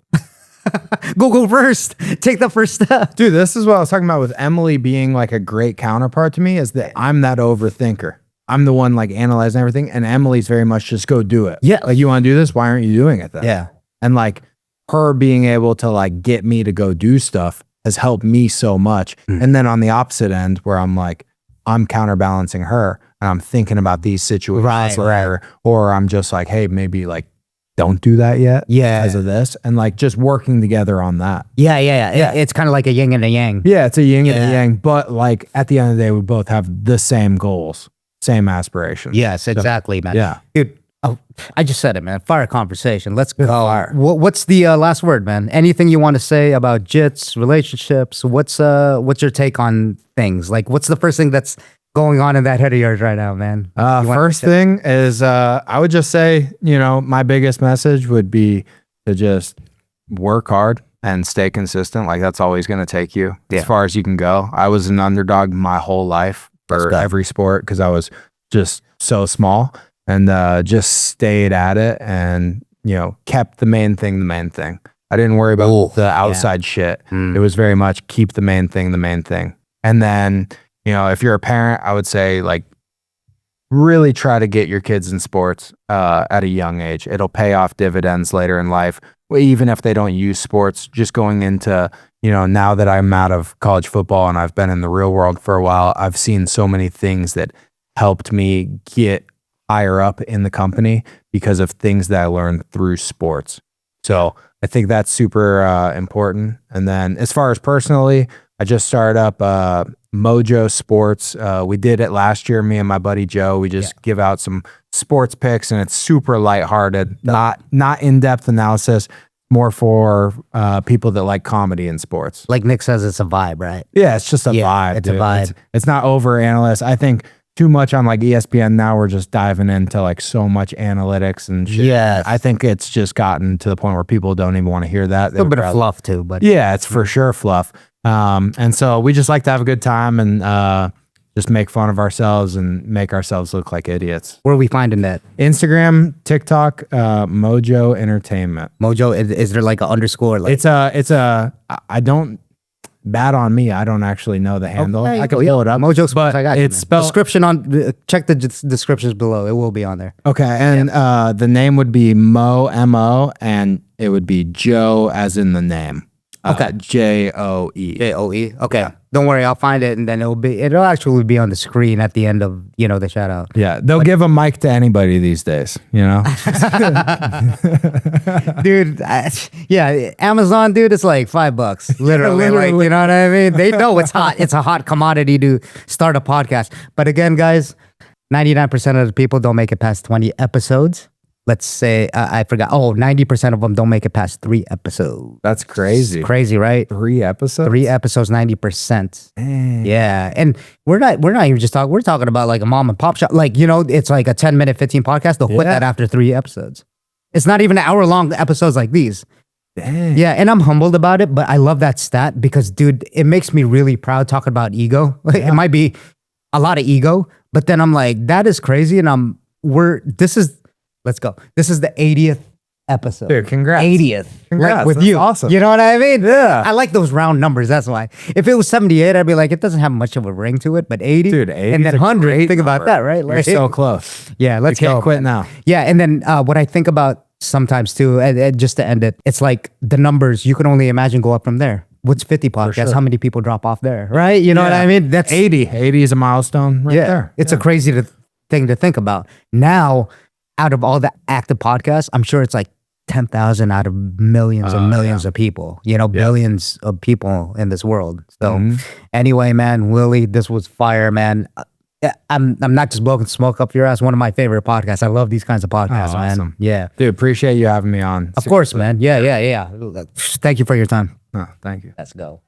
Google first. Take the first step. Dude, this is what I was talking about with Emily being like a great counterpart to me, is that I'm that overthinker. I'm the one like analyzing everything, and Emily's very much just go do it. Yeah. Like, you want to do this? Why aren't you doing it then? Yeah. And like her being able to like get me to go do stuff has helped me so much. And then on the opposite end, where I'm like, I'm counterbalancing her and I'm thinking about these situations, or I'm just like, hey, maybe like don't do that yet. Yeah. Because of this. And like just working together on that. Yeah. It's kind of like a yin and a yang. Yeah, it's a yin and a yang. But like at the end of the day, we both have the same goals, same aspirations. Yes, exactly, man. Yeah. Dude, I just said it, man. Fire conversation. Let's go. Fire. What's the last word, man? Anything you want to say about jits, relationships? What's your take on things? Like, what's the first thing that's going on in that head of yours right now, man? First thing is, I would just say, my biggest message would be to just work hard and stay consistent. Like, that's always going to take you as far as you can go. I was an underdog my whole life for every sport because I was just so small, and just stayed at it and, kept the main thing the main thing. I didn't worry about the outside shit. It was very much keep the main thing the main thing. And then, if you're a parent, I would say like really try to get your kids in sports at a young age. It'll pay off dividends later in life, even if they don't use sports. Just going into, now that I'm out of college football and I've been in the real world for a while, I've seen so many things that helped me get higher up in the company because of things that I learned through sports. So I think that's super important. And then as far as personally, I just started up Mojo Sports. We did it last year, me and my buddy Joe. We just give out some sports picks, and it's super lighthearted, not in-depth analysis, more for people that like comedy and sports. Like Nick says, it's a vibe, right? Yeah, it's just a vibe. It's a vibe. It's not over analyst. I think too much on like ESPN now. We're just diving into like so much analytics and shit. Yes. I think it's just gotten to the point where people don't even want to hear that. A little bit of fluff too, but yeah, it's for sure fluff. And so we just like to have a good time and just make fun of ourselves and make ourselves look like idiots. Where are we finding that? Instagram, TikTok, Mojo Entertainment. Mojo, is there like an underscore? Like, I don't, bad on me. I don't actually know the handle. Okay, I can pull it up. Mojo Sports, but I got it's you, spelled. description on, check the descriptions below. It will be on there. Okay. And the name would be Mo, M-O, and it would be Joe as in the name. Okay. Joe. Joe. Okay. Don't worry, I'll find it, and then it'll actually be on the screen at the end of the shout out. Yeah, they'll give a mic to anybody these days, Dude, yeah, Amazon, dude, it's like $5, literally. Like, you know what I mean? They know it's hot. It's a hot commodity to start a podcast. But again, guys, 99% of the people don't make it past 20 episodes. Let's say, I forgot. 90% of them don't make it past 3 episodes. That's crazy. Crazy, right? 3 episodes? 3 episodes, 90%. Dang. Yeah. And we're not even just talking, we're talking about like a mom and pop shop. Like, it's like a 10-minute, 15 podcast. They'll quit that after 3 episodes. It's not even hour-long episodes like these. Dang. Yeah, and I'm humbled about it, but I love that stat because, dude, it makes me really proud talking about ego. It might be a lot of ego, but then I'm like, that is crazy. And let's go. This is the 80th episode. Dude, congrats. 80th. Congrats. Like with That's you. awesome. You know what I mean? Yeah. I like those round numbers. That's why. If it was 78, I'd be like, it doesn't have much of a ring to it, but 80. Dude, 80 and then 100. Think about that, right? You're so close. Yeah, let's You can't go. quit now. Yeah, and then what I think about sometimes too, and just to end it, it's like the numbers, you can only imagine go up from there. What's 50 podcasts? sure. How many people drop off there, right? You know what I mean? That's 80. 80 is a milestone right there. It's a crazy thing to think about. Now, out of all the active podcasts, I'm sure it's like 10,000 out of millions and millions of people, billions of people in this world. So anyway, man, Willie, this was fire, man. I'm not just blowing smoke up your ass. One of my favorite podcasts. I love these kinds of podcasts, man. Awesome. Yeah. Dude, appreciate you having me on. Of course, man. Yeah. Thank you for your time. Oh, thank you. Let's go.